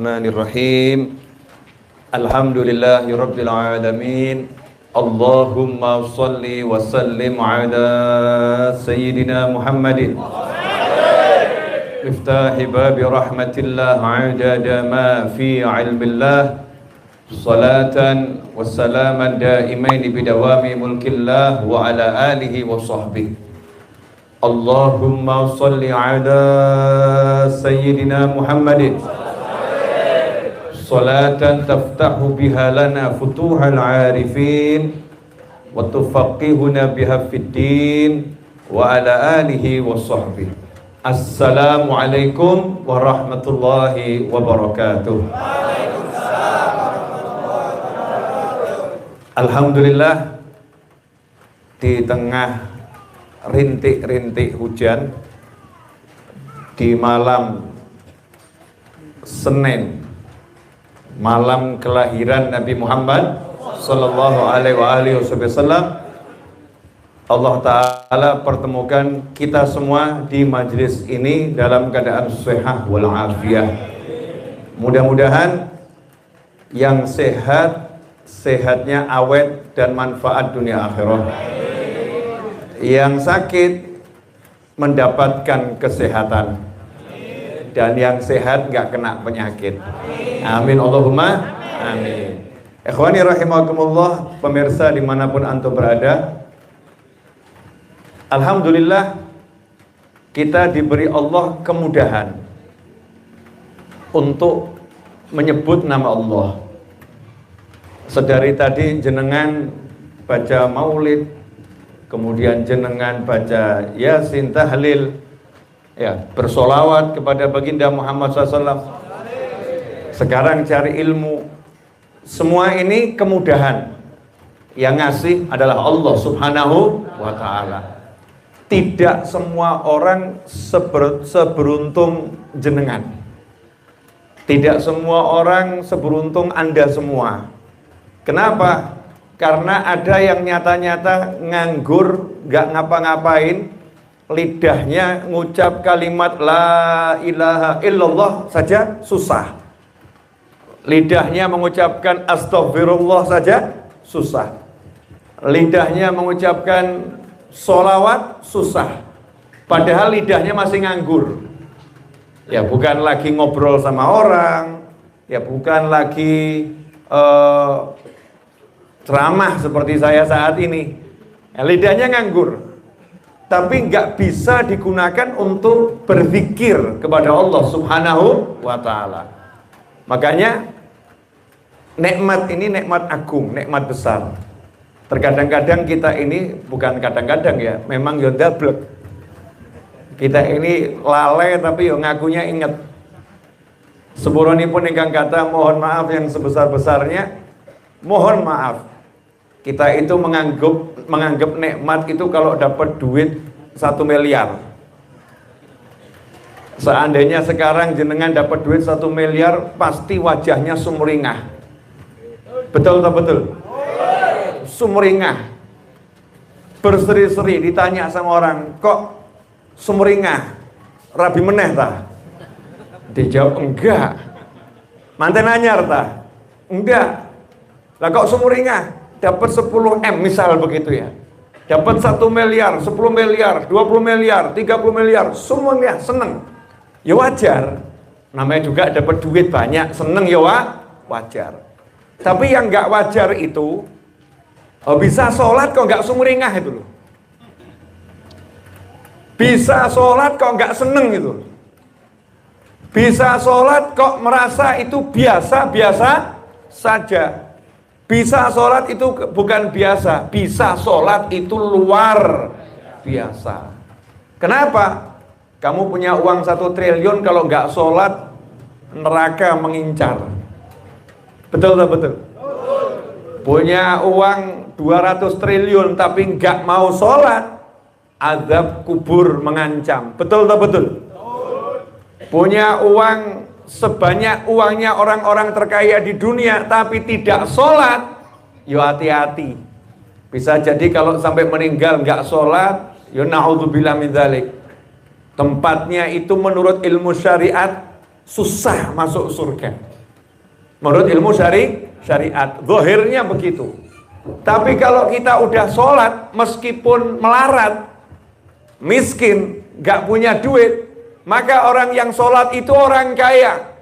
Bismillahirrahmanirrahim. Alhamdulillahi Rabbil Alamin. Allahumma salli wa sallim ala Sayyidina Muhammadin Iftahi babi rahmatillah adada ma fi ilmillah Salatan wa salaman daimaini bidawami mulkillah wa ala alihi wa sahbihi Allahumma salli ala Sayyidina Muhammadin Salatan taftahu biha lana futuhal arifin wa tufaqihuna biha fid din wa ala alihi wa sahbihi. Assalamualaikum warahmatullahi wabarakatuh. Alhamdulillah, di tengah rintik-rintik hujan di malam Senin, malam kelahiran Nabi Muhammad sallallahu alaihi wasallam, Allah Ta'ala pertemukan kita semua di majlis ini dalam keadaan sehat wal afiyah. Mudah-mudahan yang sehat, sehatnya awet dan manfaat dunia akhirat. Yang sakit mendapatkan kesehatan, dan yang sehat gak kena penyakit. Amin Allahumma amin. Ikhwani rahimakumullah, pemirsa dimanapun antum berada, alhamdulillah kita diberi Allah kemudahan untuk menyebut nama Allah. Sedari tadi jenengan baca maulid, kemudian jenengan baca Yasin, tahlil, ya, bersolawat kepada baginda Muhammad SAW. Sekarang cari ilmu. Semua ini kemudahan. Yang ngasih adalah Allah Subhanahu wa Ta'ala. Tidak semua orang seberuntung jenengan. Tidak semua orang seberuntung Anda semua. Kenapa? Karena ada yang nyata-nyata nganggur, gak ngapa-ngapain, lidahnya ngucap kalimat la ilaha illallah saja susah. Lidahnya mengucapkan astagfirullah saja susah. Lidahnya mengucapkan sholawat susah. Padahal lidahnya masih nganggur. Ya bukan lagi ngobrol sama orang, ya bukan lagi ceramah seperti saya saat ini. Ya, lidahnya nganggur, tapi nggak bisa digunakan untuk berzikir kepada Allah Subhanahu wa Ta'ala. Makanya nikmat ini nikmat agung, nikmat besar. Terkadang-kadang kita ini, bukan kadang-kadang ya, memang ya dablek. Kita ini lalai tapi ya ngakunya inget. Sepuranipun ingkang kata mohon maaf yang sebesar-besarnya, mohon maaf. Kita itu menganggap nikmat itu kalau dapat duit 1 miliar. Seandainya sekarang jenengan dapat duit 1 miliar, pasti wajahnya sumringah. Betul atau betul? Sumringah. Berseri-seri, ditanya sama orang, kok sumringah? Rabi meneh ta? Dijawab enggak. Manten anyar ta? Enggak. Lah kok sumringah? Dapat 10 M misal begitu ya. Dapat 1 miliar, 10 miliar, 20 miliar, 30 miliar, semuanya seneng. Ya wajar. Namanya juga dapat duit banyak, seneng ya wajar. Tapi yang gak wajar itu, bisa sholat kok gak sumringah itu loh. Bisa sholat kok gak seneng itu. Bisa sholat kok merasa itu biasa-biasa saja. Bisa sholat itu bukan biasa, bisa sholat itu luar biasa. Kenapa? Kamu punya uang 1 triliun, kalau nggak sholat neraka mengincar. Betul tak betul? Punya uang 200 triliun tapi nggak mau sholat, azab kubur mengancam. Betul tak betul? Punya uang sebanyak uangnya orang-orang terkaya di dunia tapi tidak sholat, yo hati-hati. Bisa jadi kalau sampai meninggal nggak sholat, yo na'udzubillah min dzalik. Tempatnya itu menurut ilmu syariat susah masuk surga. Menurut ilmu syariat, zahirnya begitu. Tapi kalau kita udah sholat, meskipun melarat, miskin, gak punya duit, maka orang yang sholat itu orang kaya.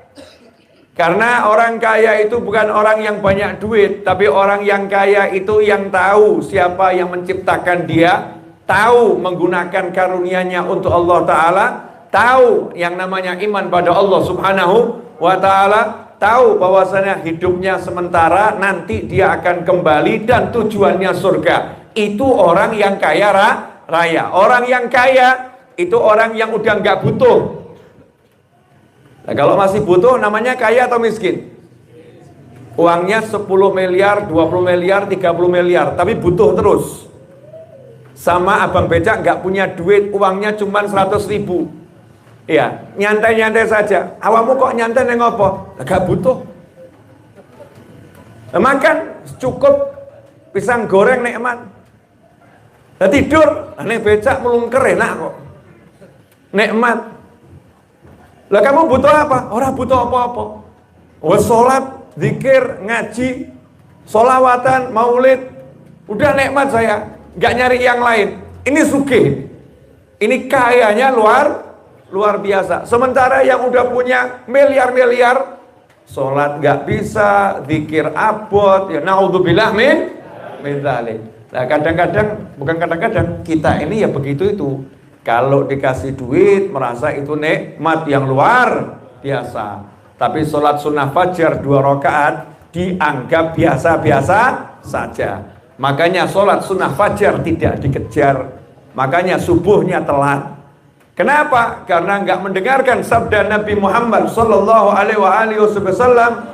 Karena orang kaya itu bukan orang yang banyak duit, tapi orang yang kaya itu yang tahu siapa yang menciptakan dia, tahu menggunakan karunia-Nya untuk Allah Ta'ala, tahu yang namanya iman pada Allah Subhanahu wa Ta'ala, tahu bahwasanya hidupnya sementara, nanti dia akan kembali dan tujuannya surga. Itu orang yang kaya raya. Orang yang kaya itu orang yang udah nggak butuh. Nah, kalau masih butuh namanya kaya atau miskin? Uangnya 10 miliar, 20 miliar, 30 miliar, tapi butuh terus. Sama abang becak nggak punya duit, uangnya cuma 100 ribu. Ya, nyantai-nyantai saja. Awamu kok nyantai neng apa? Gak butuh. Nah, makan cukup, pisang goreng nikmat. Nah, tidur, neng becak melungker enak kok. Nikmat. Lah kamu butuh apa? Orang butuh apa-apa. Sholat, zikir, ngaji, sholawatan, maulid, udah nikmat saya, nggak nyari yang lain. Ini sugih, ini kayanya luar biasa. Sementara yang udah punya miliar-miliar, sholat nggak bisa, zikir abot, ya naudzubillah min dzalik. Nah kadang-kadang, bukan kadang-kadang, kita ini ya begitu itu. Kalau dikasih duit merasa itu nikmat yang luar biasa. Tapi sholat sunnah fajar 2 rakaat dianggap biasa-biasa saja. Makanya sholat sunnah fajar tidak dikejar. Makanya subuhnya telat. Kenapa? Karena nggak mendengarkan sabda Nabi Muhammad Sallallahu Alaihi Wasallam,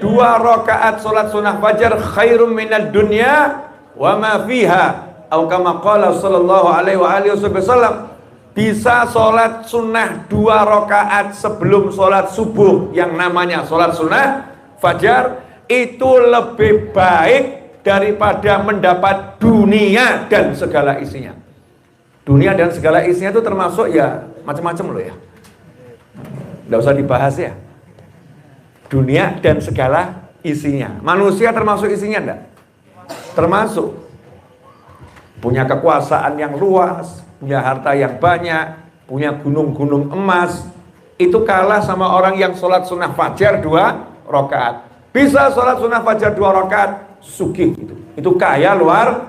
2 rakaat sholat sunnah fajar khairum minad dunya wa ma fiha. Atau kama qala sallallahu alaihi wasallam, bisa sholat sunnah 2 rakaat sebelum sholat subuh yang namanya sholat sunnah fajar itu lebih baik daripada mendapat dunia dan segala isinya. Dunia dan segala isinya itu termasuk ya macam-macam loh ya, nggak usah dibahas ya. Dunia dan segala isinya. Manusia termasuk isinya enggak? Termasuk. Punya kekuasaan yang luas, punya harta yang banyak, punya gunung-gunung emas, itu kalah sama orang yang sholat sunnah fajar 2 rakaat. Bisa sholat sunnah fajar 2 rakaat, sugih itu kaya luar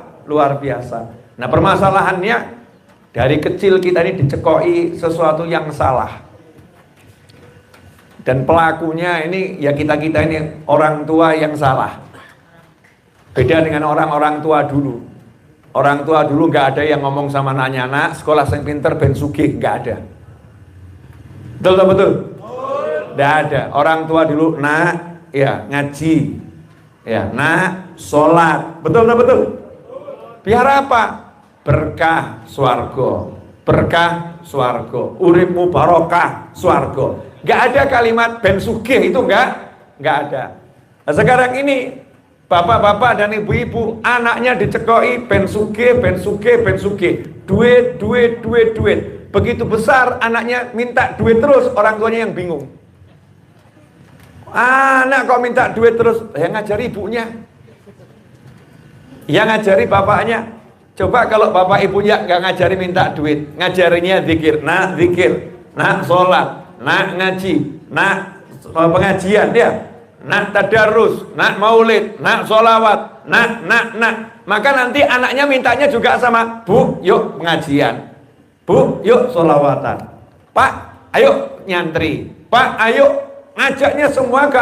biasa. Nah permasalahannya, dari kecil kita ini dicekoi sesuatu yang salah, dan pelakunya ini ya kita-kita ini orang tua yang salah. Beda dengan orang-orang tua dulu. Orang tua dulu nggak ada yang ngomong sama anaknya, nak sekolah yang pinter ben sugih, nggak ada. Betul? Nggak ada. Orang tua dulu, nak ya ngaji, ya nak sholat, betul. Biar apa? Berkah swarga, uripmu barokah swarga. Nggak ada kalimat ben sugih, itu nggak ada. Nah, sekarang ini bapak-bapak dan ibu-ibu, anaknya dicekoi ben sugih, duit. Begitu besar anaknya minta duit terus, orang tuanya yang bingung. Anak kok minta duit terus? Yang ngajari ibunya, yang ngajari bapaknya. Coba kalau bapak ibunya nggak ngajari minta duit, ngajarinya zikir, nak sholat, nak ngaji, nak pengajian dia. Nak tadarus, nak maulid, nak sholawat, nak. Maka nanti anaknya mintanya juga sama, bu, yuk pengajian, bu, yuk sholawatan, pak, ayo nyantri, pak, ayo ngajaknya semua ke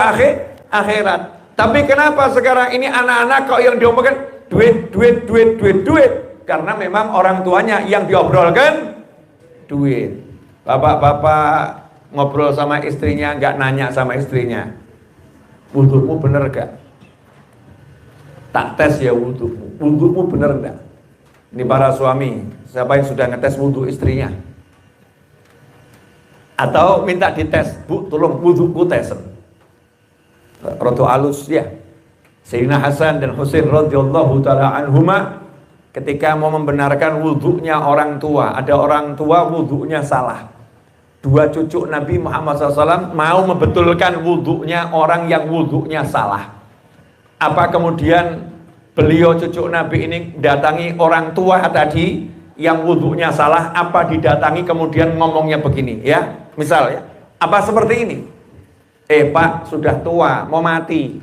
akhirat. Tapi kenapa sekarang ini anak-anak kok yang diomongkan duit? Karena memang orang tuanya yang diobrolkan duit. Bapak-bapak ngobrol sama istrinya, nggak nanya sama istrinya, wudhumu bener gak? Tak tes ya wudhumu bener gak? Ini para suami, siapa yang sudah ngetes wudhu istrinya? Atau minta dites, bu tolong wudhuku tesen. Rodo alus ya. Sayyidina Hasan dan Husain radhiyallahu ta'ala anhuma ketika mau membenarkan wudhunya orang tua, ada orang tua wudhunya salah. dua cucu Nabi Muhammad SAW mau membetulkan wudhunya orang yang wudhunya salah. Apa kemudian beliau cucu Nabi ini datangi orang tua tadi yang wudhunya salah, apa didatangi kemudian ngomongnya begini ya, misal ya, apa seperti ini, Pak sudah tua mau mati,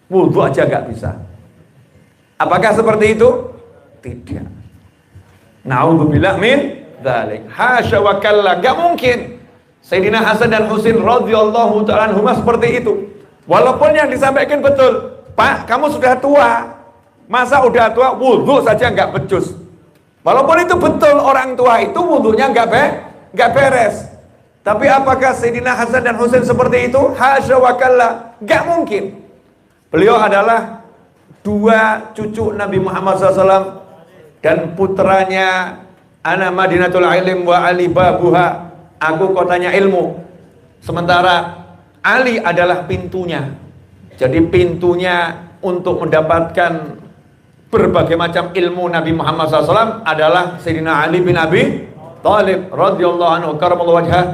wudhu aja gak bisa, apakah seperti itu? Tidak. Na'udzubillah min dzalik. Hasya wa kalla, gak mungkin. Sayyidina Hasan dan Husain radhiyallahu ta'ala anhuma seperti itu. Walaupun yang disampaikan betul, Pak, kamu sudah tua, masa udah tua wudhu saja nggak becus. Walaupun itu betul, orang tua itu wudhunya nggak beres. Tapi apakah Sayyidina Hasan dan Husain seperti itu? Hasya wa kalla, nggak mungkin. Beliau adalah dua cucu Nabi Muhammad SAW dan putranya, ana Madinatul Ilm wa Ali babuha, aku kotanya ilmu, sementara Ali adalah pintunya. Jadi pintunya untuk mendapatkan berbagai macam ilmu Nabi Muhammad SAW adalah Sayyidina Ali bin Abi Thalib radhiyallahu anhu karamallahu wajhah.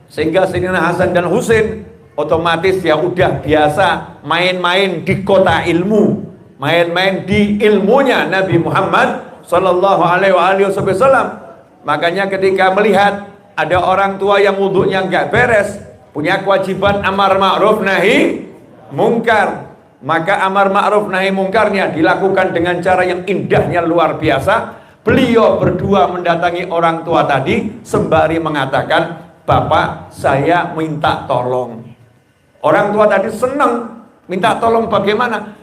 Sehingga Sayyidina Hasan dan Husain otomatis ya udah biasa main-main di kota ilmu, main-main di ilmunya Nabi Muhammad sallallahu alaihi wasallam. Makanya ketika melihat ada orang tua yang wudhunya nggak beres, punya kewajiban amar ma'ruf nahi mungkar, maka amar ma'ruf nahi mungkarnya dilakukan dengan cara yang indahnya luar biasa. Beliau berdua mendatangi orang tua tadi sembari mengatakan, Bapak saya minta tolong. Orang tua tadi senang, minta tolong bagaimana?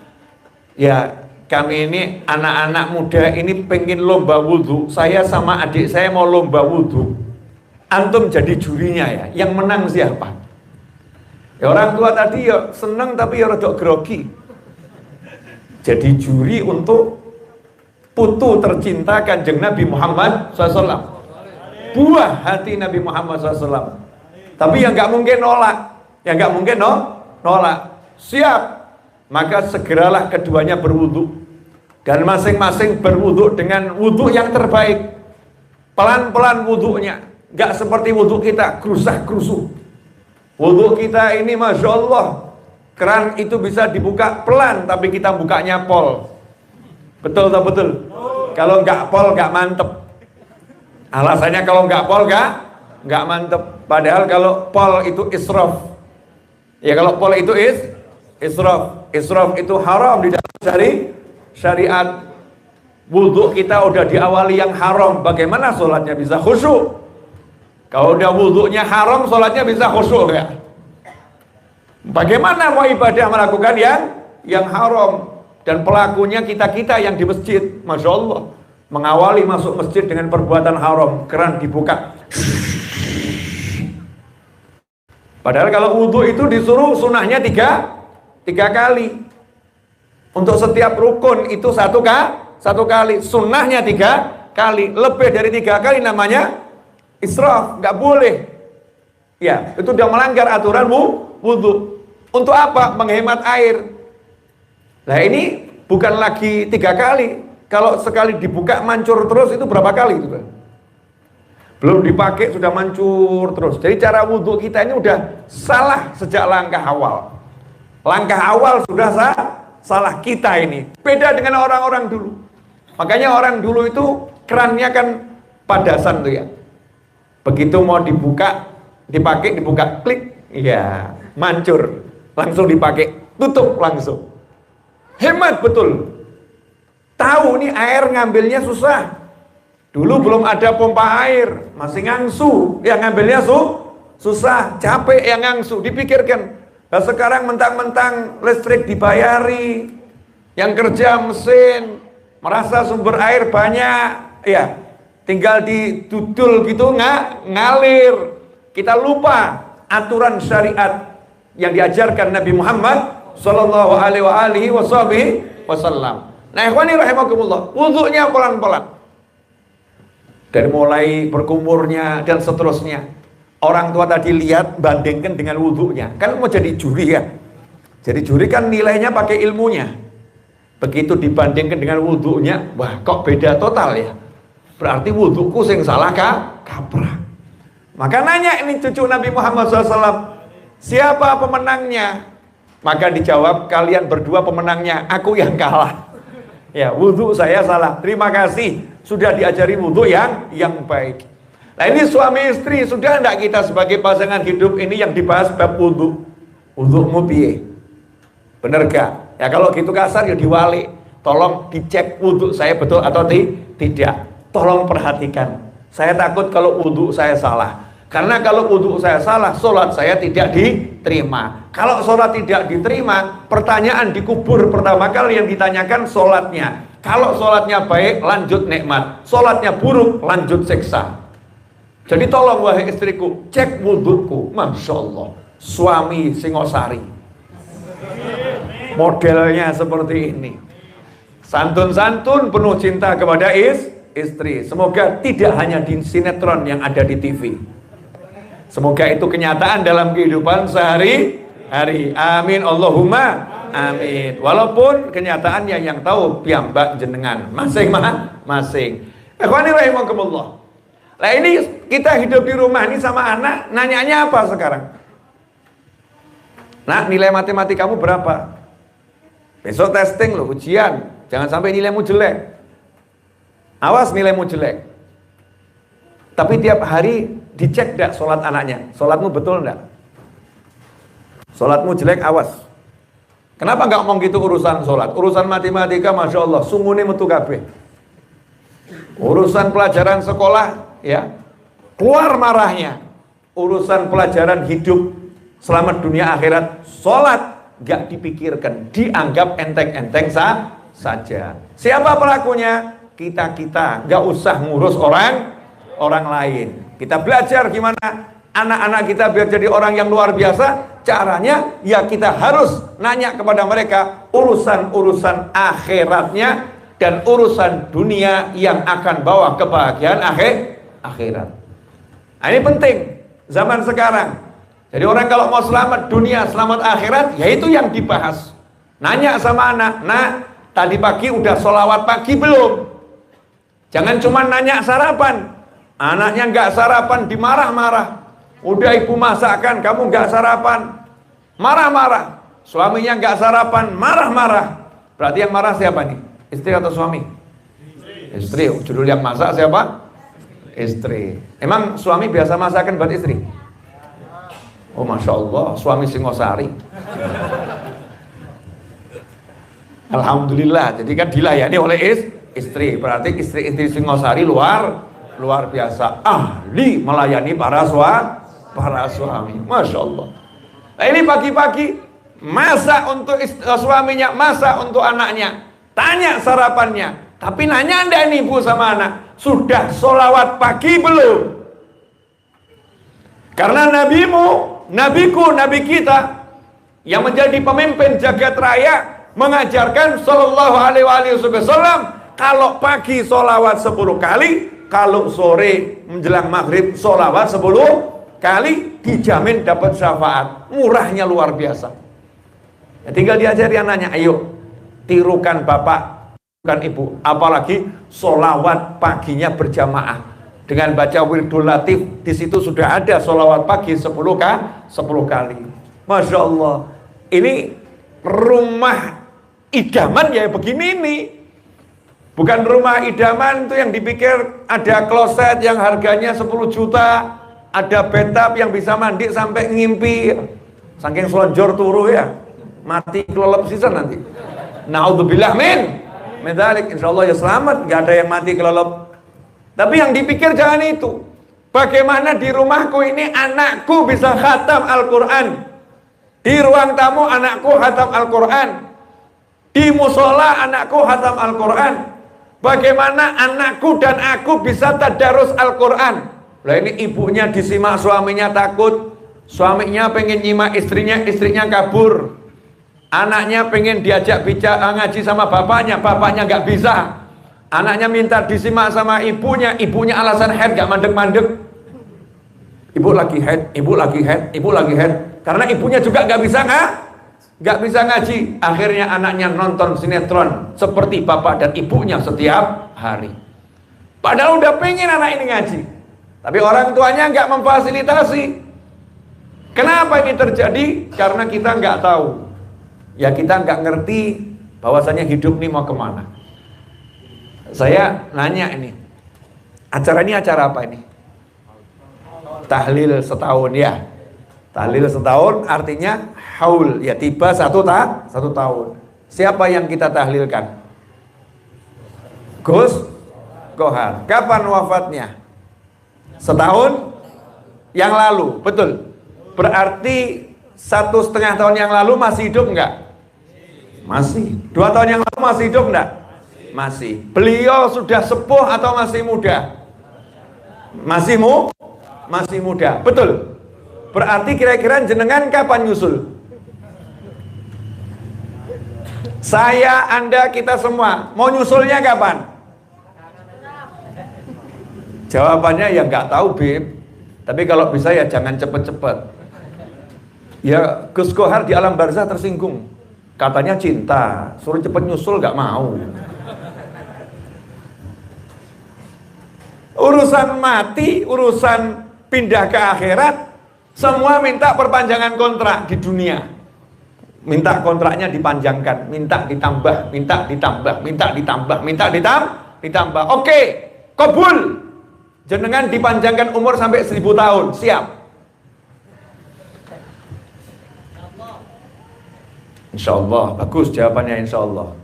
Ya kami ini anak-anak muda ini pengen lomba wudhu, saya sama adik saya mau lomba wudhu, antum jadi jurinya ya, yang menang siapa? Ya orang tua tadi ya senang tapi ya rada grogi. Jadi juri untuk putu tercinta Kanjeng Nabi Muhammad SAW, buah hati Nabi Muhammad SAW. Tapi yang nggak mungkin nolak, yang nggak mungkin nolak. Siap. Maka segeralah keduanya berwudhu dan masing-masing berwudhu dengan wudhu yang terbaik. Pelan-pelan wudhunya, nggak seperti wudhu kita gerusah-gerusuh. Wudhu kita ini Masya Allah, keran itu bisa dibuka pelan, tapi kita bukanya pol. Betul tak betul? Kalau nggak pol nggak mantep. Alasannya kalau nggak pol nggak mantep. Padahal kalau pol itu israf. Ya kalau pol itu israf. Israf itu haram di dalam syariat. Wudhu kita udah diawali yang haram, bagaimana sholatnya bisa khusyuk? Kalau udah wudhunya haram, sholatnya bisa khusyuk ya? Bagaimana mau ibadah melakukan yang haram? Dan pelakunya kita-kita yang di masjid, Masya Allah, mengawali masuk masjid dengan perbuatan haram, keran dibuka. Padahal kalau wudhu itu disuruh sunahnya tiga kali. Untuk setiap rukun itu satu kali, sunnahnya 3 kali. Lebih dari 3 kali namanya israf, nggak boleh. Ya, itu udah melanggar aturan wudhu. Untuk apa? Menghemat air. Nah ini bukan lagi 3 kali. Kalau sekali dibuka mancur terus itu berapa kali itu kan? Belum dipakai sudah mancur terus. Jadi cara wudhu kita ini udah salah sejak langkah awal. Langkah awal sudah salah kita ini. Beda dengan orang-orang dulu. Makanya orang dulu itu kerannya kan padasan tuh ya. Begitu mau dibuka, dipakai, dibuka, klik, ya mancur. Langsung dipakai, tutup langsung. Hemat betul. Tahu nih air ngambilnya susah. Dulu belum ada pompa air, masih ngangsu. Yang ngambilnya susah, capek yang ngangsu. Dipikirkan, nah sekarang mentang-mentang listrik dibayari, yang kerja mesin, merasa sumber air banyak, ya tinggal didudul gitu ngalir. Kita lupa aturan syariat yang diajarkan Nabi Muhammad sallallahu alaihi wasallam. Nah, ikhwani rahimakumullah, wudhunya pelan-pelan. Dari mulai berkumurnya dan seterusnya. Orang tua tadi lihat, bandingkan dengan wudhunya. Kan mau jadi juri ya. Jadi juri kan nilainya pakai ilmunya. Begitu dibandingkan dengan wudhunya, wah kok beda total ya. Berarti wudhuku sing salah kaprah. Maka nanya ini cucu Nabi Muhammad SAW, siapa pemenangnya? Maka dijawab, kalian berdua pemenangnya, aku yang kalah. Ya, wudhu saya salah. Terima kasih sudah diajari wudhu yang baik. Nah ini suami istri, sudah enggak kita sebagai pasangan hidup ini yang dibahas bab wudhu? Wudhumu piye? Bener gak? Ya kalau gitu kasar ya diwali. Tolong dicek wudhu saya betul atau tidak. Tolong perhatikan. Saya takut kalau wudhu saya salah. Karena kalau wudhu saya salah, sholat saya tidak diterima. Kalau sholat tidak diterima, pertanyaan dikubur pertama kali yang ditanyakan sholatnya. Kalau sholatnya baik, lanjut nikmat. Sholatnya buruk, lanjut siksa. Jadi tolong wahai istriku, cek wudhuku. Masya Allah, suami Singosari. Modelnya seperti ini. Santun-santun penuh cinta kepada istri. Semoga tidak hanya di sinetron yang ada di TV. Semoga itu kenyataan dalam kehidupan sehari-hari. Amin Allahumma amin. Walaupun kenyataannya yang tahu piyambak jenengan masing-masing. Ikhwani rahimakumullah. Nah ini kita hidup di rumah ini sama anak, nanyanya apa sekarang? Nah, nilai matematikamu berapa? Besok testing loh, ujian. Jangan sampai nilaimu jelek. Awas nilaimu jelek. Tapi tiap hari dicek gak sholat anaknya. Sholatmu betul gak? Sholatmu jelek, awas. Kenapa gak ngomong gitu urusan sholat? Urusan matematika, Masya Allah, sungguhnya metu kabeh. Urusan pelajaran sekolah, ya, keluar marahnya. Urusan pelajaran hidup, selamat dunia akhirat, sholat gak dipikirkan, dianggap enteng-enteng saja. Siapa pelakunya? Kita gak usah ngurus orang lain. Kita belajar gimana anak-anak kita biar jadi orang yang luar biasa. Caranya ya kita harus nanya kepada mereka urusan-urusan akhiratnya dan urusan dunia yang akan bawa kebahagiaan akhirat. Nah, ini penting zaman sekarang. Jadi orang kalau mau selamat dunia, selamat akhirat, ya itu yang dibahas. Nanya sama anak, "Nak, tadi pagi udah sholawat pagi belum?" Jangan cuma nanya sarapan. Anaknya nggak sarapan, dimarah-marah. Udah ibu masakkan, kamu nggak sarapan, marah-marah. Suaminya nggak sarapan, marah-marah. Berarti yang marah siapa nih? Istri atau suami? Istri. Judul yang masak siapa? Istri. Emang suami biasa masakan buat istri? Oh Masya Allah, suami Singosari. Alhamdulillah, jadi kan dilayani oleh istri. Berarti istri Singosari luar biasa, ahli melayani para suami. Masya Allah. Nah ini pagi-pagi masak untuk suaminya, masak untuk anaknya, tanya sarapannya. Tapi nanya anda nih ibu sama anak, sudah sholawat pagi belum? Karena nabi kita yang menjadi pemimpin jagat raya mengajarkan sallallahu alaihi wasallam, kalau pagi sholawat 10 kali, kalau sore menjelang maghrib sholawat 10 kali, dijamin dapat syafaat. Murahnya luar biasa. Ya, tinggal diajari anaknya, ayo tirukan bapak, tirukan ibu. Apalagi sholawat paginya berjamaah dengan baca wirdul latif. Di situ sudah ada sholawat pagi 10 kali. Masya Allah. Ini rumah idaman ya begini nih. Bukan rumah idaman itu yang dipikir ada kloset yang harganya 10 juta, ada bathtub yang bisa mandi sampai ngimpi. Saking selonjor turu ya, mati kelelep sisan nanti. Naudzubillah min dzalik. Insyaallah ya selamat, nggak ada yang mati kelelep. Tapi yang dipikir jangan itu. Bagaimana di rumahku ini anakku bisa khatam Al-Quran, di ruang tamu anakku khatam Al-Quran, di musola anakku khatam Al-Quran. Bagaimana anakku dan aku bisa tadarus Al-Quran? Lah ini ibunya disimak suaminya takut, suaminya pengen nyimak istrinya, istrinya kabur. Anaknya pengen diajak bicara ngaji sama bapaknya nggak bisa. Anaknya minta disimak sama ibunya, ibunya alasan head gak mandek-mandek. Ibu lagi head. Karena ibunya juga gak bisa ngaji. Akhirnya anaknya nonton sinetron seperti bapak dan ibunya setiap hari. Padahal udah pengen anak ini ngaji. Tapi orang tuanya nggak memfasilitasi. Kenapa ini terjadi? Karena kita nggak tahu. Ya kita nggak ngerti bahwasanya hidup ini mau kemana. Saya nanya ini, acara ini acara apa ini? Tahlil setahun ya. Tahlil setahun artinya haul, ya tiba satu tahun. Siapa yang kita tahlilkan? Gus Kohar. Kapan wafatnya? Setahun yang lalu, betul. Berarti 1,5 tahun yang lalu masih hidup enggak? Masih. 2 tahun yang lalu masih hidup enggak? Masih. Beliau sudah sepuh atau masih muda? Masih muda, betul. Berarti kira-kira jenengan kapan nyusul? Saya, Anda, kita semua mau nyusulnya kapan? Jawabannya ya nggak tahu, Bib. Tapi kalau bisa ya jangan cepet-cepet. Ya Gus Kohar di alam barzah tersinggung. Katanya cinta, suruh cepet nyusul nggak mau. Urusan mati, urusan pindah ke akhirat, semua minta perpanjangan kontrak di dunia. Minta kontraknya dipanjangkan, minta ditambah, minta ditambah, minta ditambah, minta ditambah. Oke, kabul. Jenengan dipanjangkan umur sampai 1000 tahun, siap. Insya Allah, bagus jawabannya insya Allah.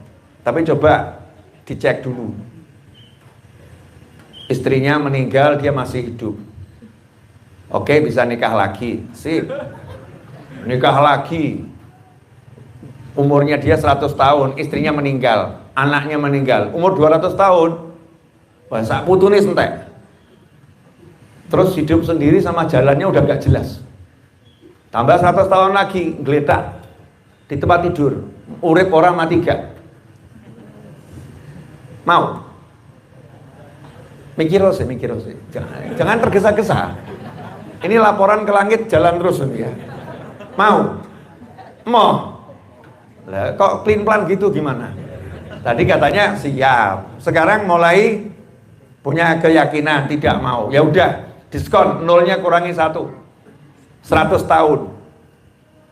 Tapi coba dicek dulu. Istrinya meninggal, dia masih hidup. Oke, bisa nikah lagi, sip. Nikah lagi. Umurnya dia 100 tahun, istrinya meninggal, anaknya meninggal, umur 200 tahun. Bahasa putunis entek. Terus hidup sendiri sama jalannya udah gak jelas. Tambah 100 tahun lagi, geletak di tempat tidur, urip orang mati gak? Mau? Mikir sih. Jangan tergesa-gesa. Ini laporan ke langit jalan terus ini ya. Mau? Lah, kok clean plan gitu gimana? Tadi katanya siap. Sekarang mulai punya keyakinan tidak mau. Ya udah, diskon nolnya kurangi 1. 100 tahun.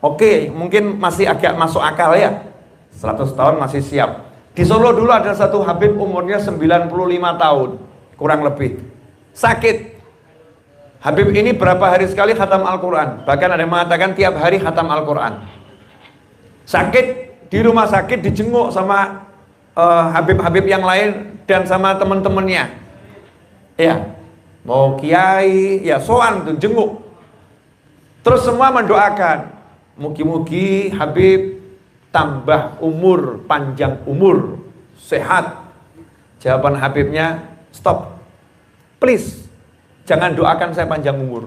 Oke, mungkin masih agak masuk akal ya. 100 tahun masih siap. Di Solo dulu ada satu Habib umurnya 95 tahun, kurang lebih. Sakit. Habib ini berapa hari sekali khatam Al-Quran. Bahkan ada yang mengatakan tiap hari khatam Al-Quran. Sakit, di rumah sakit dijenguk sama Habib-Habib yang lain dan sama teman-temannya. Ya, mau kiai, ya soan tuh jenguk. Terus semua mendoakan, mugi-mugi Habib tambah umur, panjang umur, sehat. Jawaban Habibnya, stop, please, jangan doakan saya panjang umur.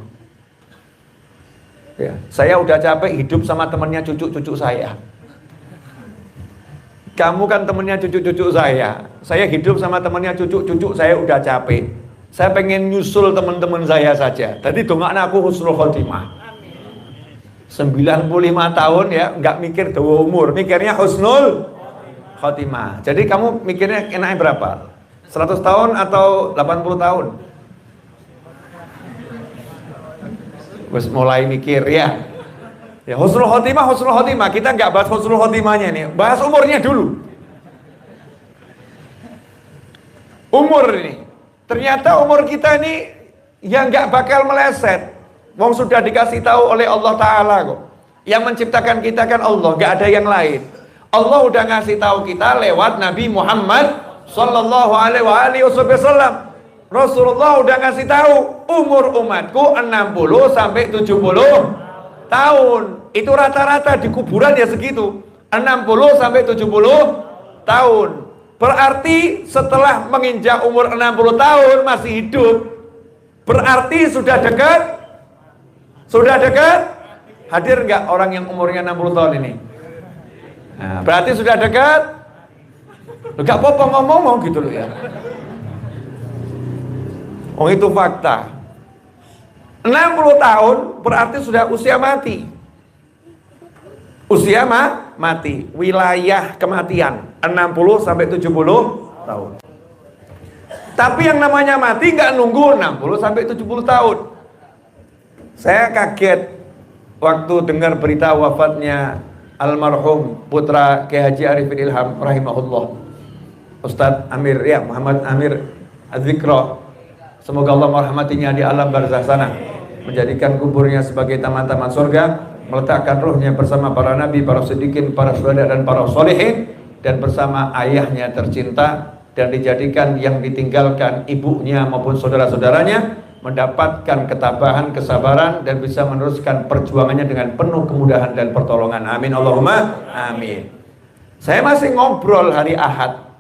Ya, saya udah capek hidup sama temannya cucu-cucu saya. Kamu kan temannya cucu-cucu saya hidup sama temannya cucu-cucu saya udah capek. Saya pengen nyusul teman-teman saya saja. Tadi dongakna aku husnul khotimah. 95 tahun ya, nggak mikir dawa umur, mikirnya husnul khotimah. Jadi kamu mikirnya enaknya berapa? 100 tahun atau 80 tahun? Terus mulai mikir ya. Ya husnul khotimah, kita nggak bahas husnul khotimahnya nih, bahas umurnya dulu. Umur ini, ternyata umur kita ini yang nggak bakal meleset. Wong sudah dikasih tahu oleh Allah Ta'ala kok. Yang menciptakan kita kan Allah, nggak ada yang lain. Allah udah ngasih tahu kita lewat Nabi Muhammad Sallallahu Alaihi Wasallam. Rasulullah udah ngasih tahu umur umatku 60 sampai 70 tahun. Itu rata-rata di kuburan ya segitu, 60 sampai 70 tahun. Berarti setelah menginjak umur 60 tahun masih hidup, berarti sudah dekat. Sudah dekat? Hadir nggak orang yang umurnya 60 tahun ini? Nah, berarti sudah dekat. Nggak apa-apa ngomong gitu loh ya. Oh itu fakta. 60 tahun berarti sudah usia mati. Usia mati. Wilayah kematian 60 sampai 70 tahun. Tapi yang namanya mati nggak nunggu 60 sampai 70 tahun. Saya kaget waktu dengar berita wafatnya almarhum putra Kiai Haji Arifin Ilham rahimahullah, Ustadz Amir ya, Muhammad Amir Az-Zikra. Semoga Allah merahmatinya di alam barzakh sana, menjadikan kuburnya sebagai taman-taman surga, meletakkan ruhnya bersama para nabi, para siddiqin, para syuhada dan para sholihin, dan bersama ayahnya tercinta, dan dijadikan yang ditinggalkan ibunya maupun saudara-saudaranya mendapatkan ketabahan, kesabaran, dan bisa meneruskan perjuangannya dengan penuh kemudahan dan pertolongan. Amin Allahumma amin. Saya masih ngobrol hari Ahad,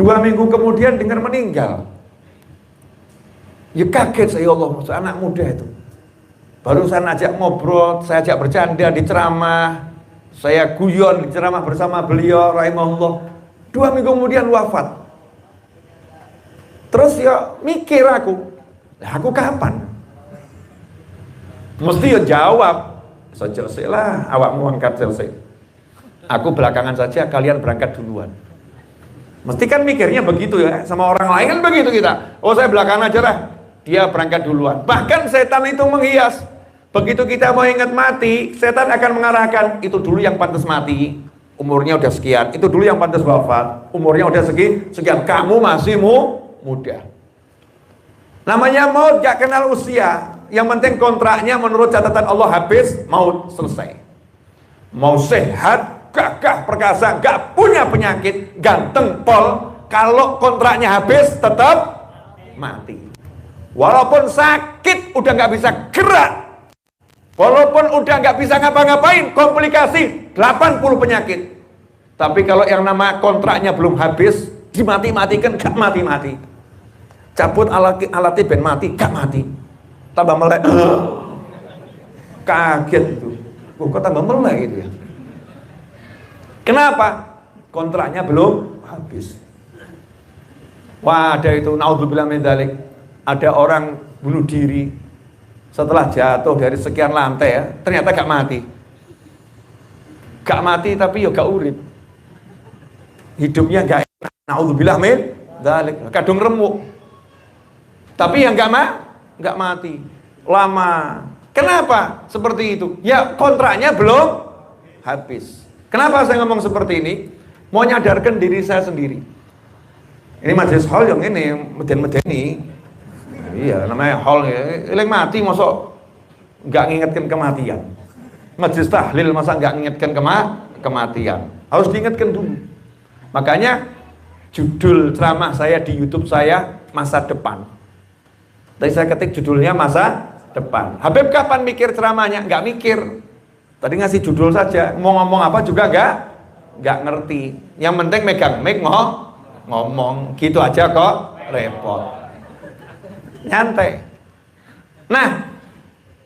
2 minggu kemudian dengar meninggal. Ya kaget saya, Allah, anak muda itu. Barusan ajak ngobrol, saya ajak bercanda di ceramah, saya guyon di ceramah bersama beliau rahimahullah. 2 minggu kemudian wafat. Terus ya mikir aku kapan? Mesti ya jawab, sejak lah awakmu angkat selesai. Aku belakangan saja, kalian berangkat duluan. Mesti kan mikirnya begitu ya, sama orang lain kan begitu kita. Oh saya belakangan aja lah, dia berangkat duluan. Bahkan setan itu menghias. Begitu kita mau ingat mati, setan akan mengarahkan, itu dulu yang pantas mati, umurnya udah sekian. Itu dulu yang pantas wafat, umurnya udah sekian. Kamu masih muda. Namanya maut gak kenal usia. Yang penting kontraknya menurut catatan Allah habis, maut selesai. Mau sehat, gagah, perkasa, gak punya penyakit, ganteng, pol, kalau kontraknya habis tetap mati. Walaupun sakit udah gak bisa gerak, walaupun udah gak bisa ngapa-ngapain, komplikasi 80 penyakit. Tapi kalau yang nama kontraknya belum habis, dimati-matikan gak mati-mati. Cabut alatnya ben mati, gak mati. Tambah melek. Kaget itu. Kok tambah melek itu ya? Kenapa? Kontraknya belum habis. Wah, ada itu, naudzubillah min dzalik. Ada orang bunuh diri setelah jatuh dari sekian lantai ya, ternyata gak mati. Gak mati tapi ya gak urip. Hidupnya gak enak. Naudzubillah min dzalik. Kadung remuk. Tapi yang gak mati lama. Kenapa seperti itu? Ya kontraknya belum habis. Kenapa saya ngomong seperti ini? Mau nyadarkan diri saya sendiri. Ini majelis hall yang ini meden-medeni. Iya, namanya hall ya. Yang mati masa nggak ngingetkan kematian. Majelis tahlil masa nggak ngingetkan kematian. Harus diingatkan dulu. Makanya judul ceramah saya di YouTube saya masa depan. Tadi saya ketik judulnya masa depan. Habib kapan mikir ceramahnya? Nggak mikir. Tadi ngasih judul saja. Mau ngomong apa juga nggak ngerti. Yang penting megang mic ngomong. Gitu aja kok repot. Nyantai. Nah,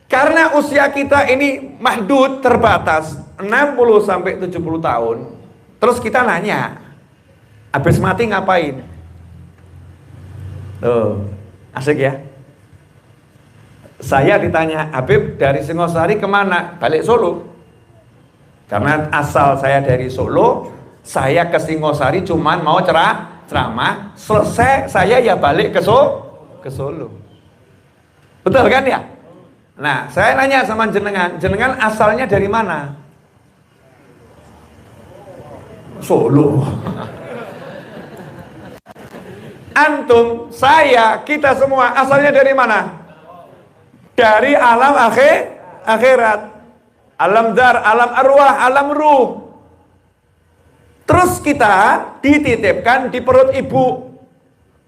karena usia kita ini mahdud terbatas 60 sampai 70 tahun. Terus kita nanya, habis mati ngapain? Asik ya. Saya ditanya, Habib dari Singosari kemana? Balik Solo. Karena asal saya dari Solo, saya ke Singosari cuman mau ceramah, selesai saya ya balik ke Solo. Betul kan ya? Nah, saya nanya sama jenengan asalnya dari mana? Solo. Antum, saya, kita semua asalnya dari mana? Dari alam akhirat, alam dar, alam arwah, alam ruh. Terus kita dititipkan di perut ibu.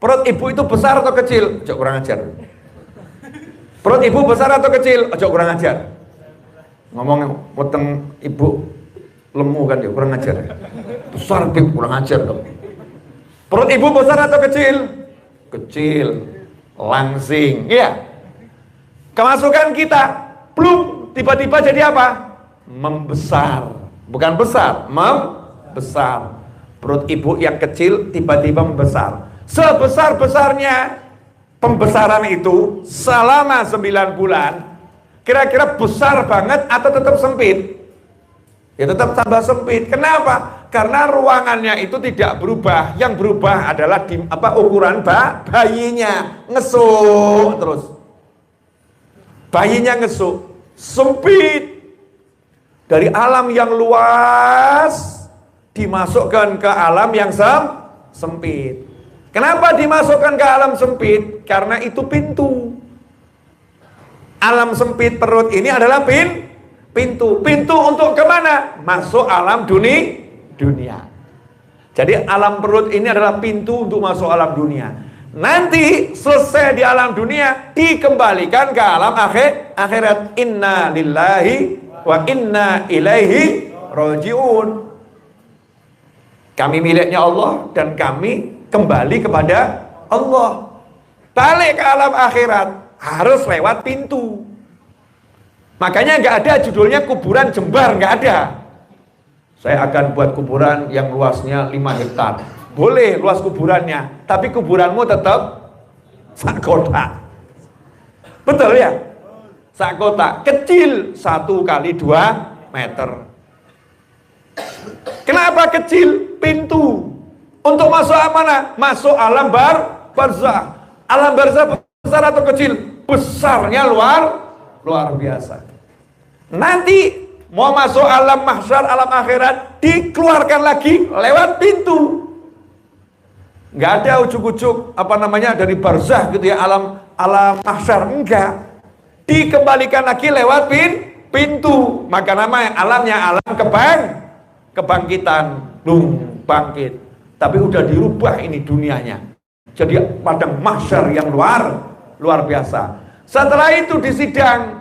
Perut ibu itu besar atau kecil? Ojo kurang ajar. Perut ibu besar atau kecil? Ojo kurang ajar. Ngomong weteng ibu lemu kan ya, kurang ajar. Besar ibu kurang ajar dong. Perut ibu besar atau kecil? Kecil, langsing, iya. Kemasukan kita belum tiba-tiba jadi apa? Membesar. Bukan besar, membesar. Perut ibu yang kecil tiba-tiba membesar. Sebesar-besarnya pembesaran itu selama 9 bulan, kira-kira besar banget atau tetap sempit? Ya tetap tambah sempit. Kenapa? Karena ruangannya itu tidak berubah. Yang berubah adalah ukuran bayinya. Ngesuk terus. Bayinya ngesuk. Sempit. Dari alam yang luas dimasukkan ke alam yang sempit. Kenapa dimasukkan ke alam sempit? Karena itu pintu. Alam sempit perut ini adalah pintu. Pintu untuk kemana? Masuk alam dunia. Jadi alam perut ini adalah pintu untuk masuk alam dunia. Nanti selesai di alam dunia, dikembalikan ke alam akhirat. Inna lillahi wa inna ilaihi rajiun. Kami miliknya Allah dan kami kembali kepada Allah. Balik ke alam akhirat harus lewat pintu. Makanya nggak ada judulnya kuburan jembar, nggak ada. Saya akan buat kuburan yang luasnya 5 hektar. Boleh luas kuburannya, tapi kuburanmu tetap sak kotak. Betul ya? Sak kotak, kecil 1 kali 2 meter. Kenapa kecil? Pintu. Untuk masuk mana? Masuk alam barzah. Alam barzah besar atau kecil? Besarnya luar biasa. Nanti mau masuk alam mahsyar, alam akhirat, dikeluarkan lagi lewat pintu. Nggak ada ujuk-ujuk dari barzah gitu ya, alam mahsyar, enggak. Dikembalikan lagi lewat pintu. Maka nama alamnya alam kebangkitan, bangkit. Tapi udah dirubah ini dunianya. Jadi padang mahsyar yang luar biasa. Setelah itu disidang.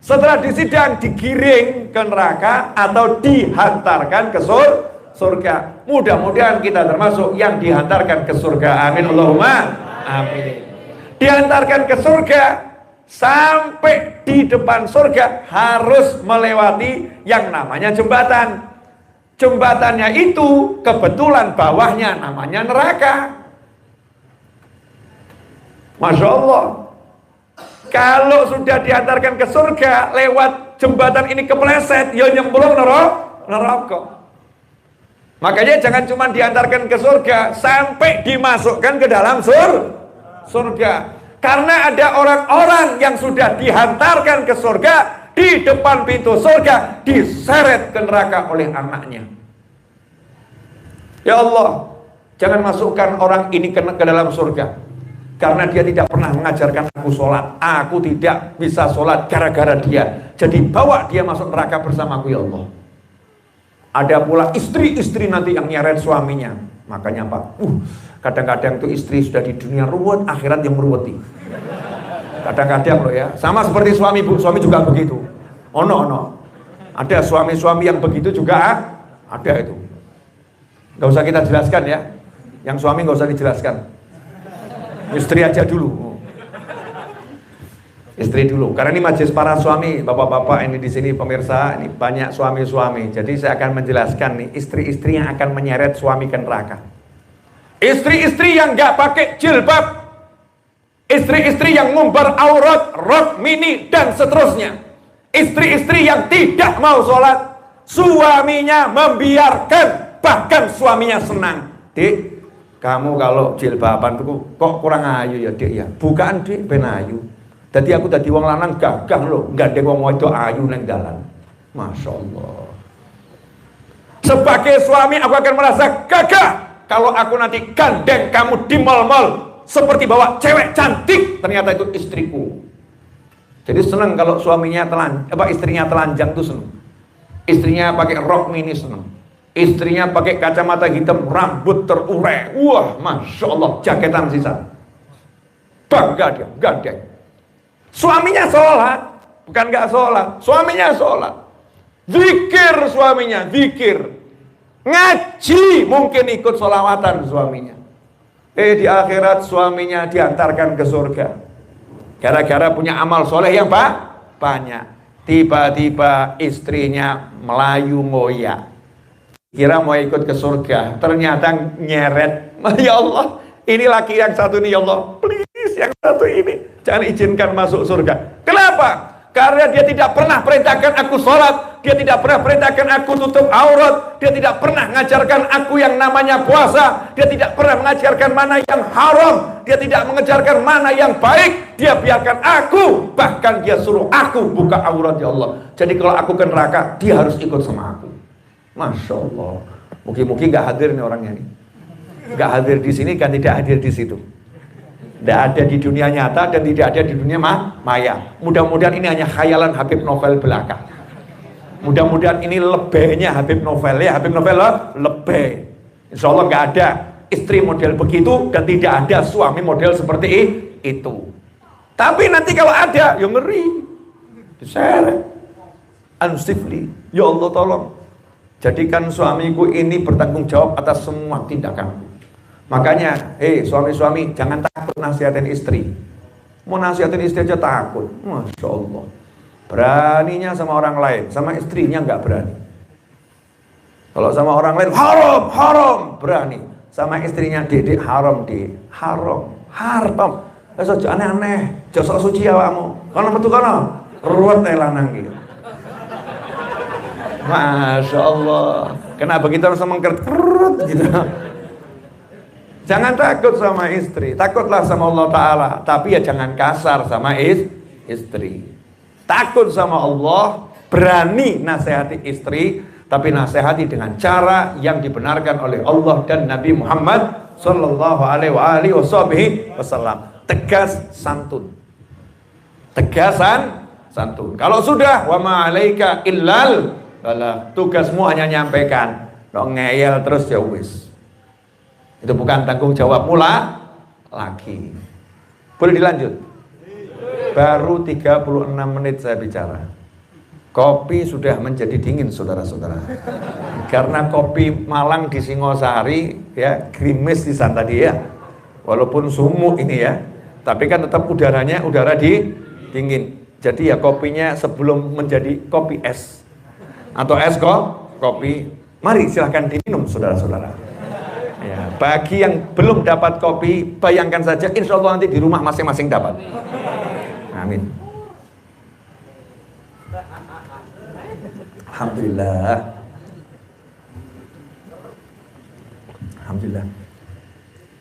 Setelah disidang digiring ke neraka atau dihantarkan ke surga. Mudah-mudahan kita termasuk yang dihantarkan ke surga. Amin Allahumma amin. Dihantarkan ke surga, sampai di depan surga harus melewati yang namanya jembatan. Jembatannya itu kebetulan bawahnya namanya neraka. Masya Allah. Kalau sudah diantarkan ke surga lewat jembatan ini kepleset, ya nyemplung neraka. Makanya jangan cuma diantarkan ke surga, sampai dimasukkan ke dalam surga. Karena ada orang-orang yang sudah dihantarkan ke surga, di depan pintu surga diseret ke neraka oleh anaknya. Ya Allah, jangan masukkan orang ini ke dalam surga. Karena dia tidak pernah mengajarkan aku sholat. Aku tidak bisa sholat gara-gara dia. Jadi bawa dia masuk neraka bersamaku ya Allah. Ada pula istri-istri nanti yang nyeret suaminya. Makanya Pak, kadang-kadang tuh istri sudah di dunia ruwet, akhirat yang meruweti. Kadang-kadang loh ya. Sama seperti suami Bu, suami juga begitu. No. Ada suami-suami yang begitu juga ada itu. Gak usah kita jelaskan ya. Yang suami gak usah dijelaskan. Istri aja dulu. Istri dulu. Karena ini majelis para suami, bapak-bapak ini di sini pemirsa, ini banyak suami-suami. Jadi saya akan menjelaskan nih istri-istri yang akan menyeret suami ke neraka. Istri-istri yang nggak pakai jilbab, istri-istri yang ngumbar aurat, rok mini dan seterusnya. Istri-istri yang tidak mau sholat, suaminya membiarkan, bahkan suaminya senang. Dik, kamu kalau jilbaban tuh kok kurang ayu ya Dik ya. Bukan Dik ben ayu. Jadi aku tadi wong lanang gagah loh, enggak ada wong itu ayu neng jalan. Masya Allah. Sebagai suami aku akan merasa gagah kalau aku nanti gandeng kamu di mal-mal seperti bawa cewek cantik, ternyata itu istriku. Jadi senang kalau suaminya istrinya telanjang tuh senang. Istrinya pakai rok mini senang. Istrinya pakai kacamata hitam, rambut terurai. Wah, Masya Allah, jaketan sisa. Bangga dia, gandeng. Suaminya sholat, bukan gak sholat. Suaminya sholat. Zikir suaminya, zikir. Ngaji, mungkin ikut sholawatan suaminya. Di akhirat suaminya diantarkan ke surga. Gara-gara punya amal soleh yang banyak. Tiba-tiba istrinya melayu ngoyak. Kira mau ikut ke surga, ternyata nyeret. Ya Allah, ini laki yang satu ini ya Allah, please yang satu ini jangan izinkan masuk surga. Kenapa? Karena dia tidak pernah perintahkan aku sholat, dia tidak pernah perintahkan aku tutup aurat, dia tidak pernah mengajarkan aku yang namanya puasa, dia tidak pernah mengajarkan mana yang haram, dia tidak mengajarkan mana yang baik, dia biarkan aku, bahkan dia suruh aku buka aurat ya Allah. Jadi kalau aku ke neraka, dia harus ikut sama aku. Masya Allah. Mungkin-mungkin gak hadir nih orangnya nih. Gak hadir di sini kan tidak hadir di situ. Tidak ada di dunia nyata dan tidak ada di dunia maya. Mudah-mudahan ini hanya khayalan Habib Novel belaka. Mudah-mudahan ini lebihnya Habib Novel ya. Habib Novel lebih. Insya Allah nggak ada istri model begitu dan tidak ada suami model seperti itu. Tapi nanti kalau ada, ya ngeri. Diseret. Ansifli. Ya Allah tolong. Jadikan suamiku ini bertanggung jawab atas semua tindakanku. Makanya, suami-suami jangan takut nasihatin istri. Mau nasihatin istri aja takut. Masya Allah. Beraninya sama orang lain, sama istrinya nggak berani. Kalau sama orang lain, haram, haram, berani. Sama istrinya, dedek haram, dek, haram, haram. Saja aneh-aneh, jasa suci awakmu. Kono metu kono, ruwet lanang gitu. Masya Allah. Kenapa kita harus mengkerut gitu? Jangan takut sama istri, takutlah sama Allah Ta'ala. Tapi ya jangan kasar sama istri. Takut sama Allah, berani nasihati istri, tapi nasihati dengan cara yang dibenarkan oleh Allah dan Nabi Muhammad Sallallahu Alaihi Wasallam. Tegas santun. Tegasan santun. Kalau sudah, wa ma'alaika illal bala. Tugasmu hanya nyampaikan. Dong ngeyel terus ya wis. Itu bukan tanggung jawab mula lagi. Boleh dilanjut? Baru 36 menit saya bicara. Kopi sudah menjadi dingin saudara-saudara. Karena kopi Malang di Singosari ya, gerimis di sana tadi ya. Walaupun sumuk ini ya, tapi kan tetap udaranya udara dingin. Jadi ya kopinya sebelum menjadi kopi es atau es kopi, mari silahkan diminum saudara-saudara. Ya, bagi yang belum dapat kopi, bayangkan saja, insya Allah nanti di rumah masing-masing dapat. Amin. Alhamdulillah. Alhamdulillah.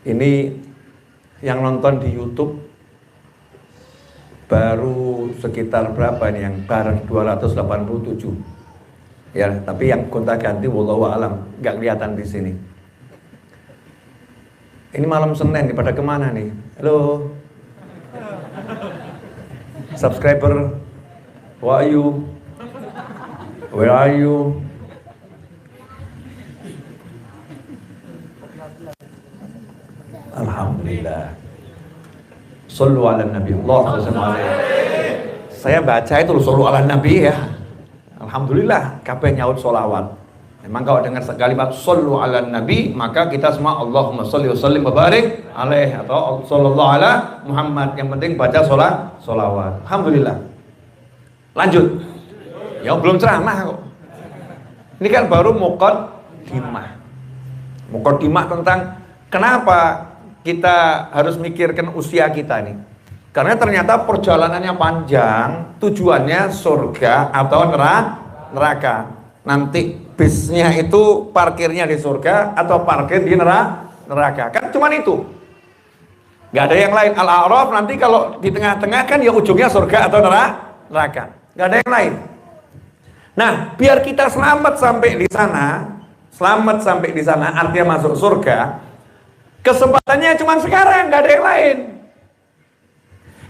Ini yang nonton di YouTube baru sekitar berapa nih yang bareng 287. Ya, tapi yang gonta-ganti wallahu alam nggak kelihatan di sini. Ini malam Senin nih, pada kemana nih? Halo subscriber, where are you? Where are you? Alhamdulillah. Sallu ala Nabi. Saya baca itu sallu ala Nabi ya. Alhamdulillah, kabeh nyaut sholawat. Memang kalau dengar kalimat sallu ala Nabi, maka kita semua Allahumma sholli wa sallim wa barik alaih atau sallallahu ala Muhammad. Yang penting baca sholawat. Alhamdulillah. Lanjut. Ya belum ceramah kok. Ini kan baru muqaddimah. Muqaddimah tentang kenapa kita harus mikirkan usia kita nih. Karena ternyata perjalanannya panjang, tujuannya surga atau neraka. Nanti bisnya itu parkirnya di surga atau parkir di neraka. Kan cuman itu. Gak ada yang lain. Al-A'raf nanti kalau di tengah-tengah kan ya ujungnya surga atau neraka. Gak ada yang lain. Nah, biar kita selamat sampai di sana, artinya masuk surga. Kesempatannya cuma sekarang, gak ada yang lain.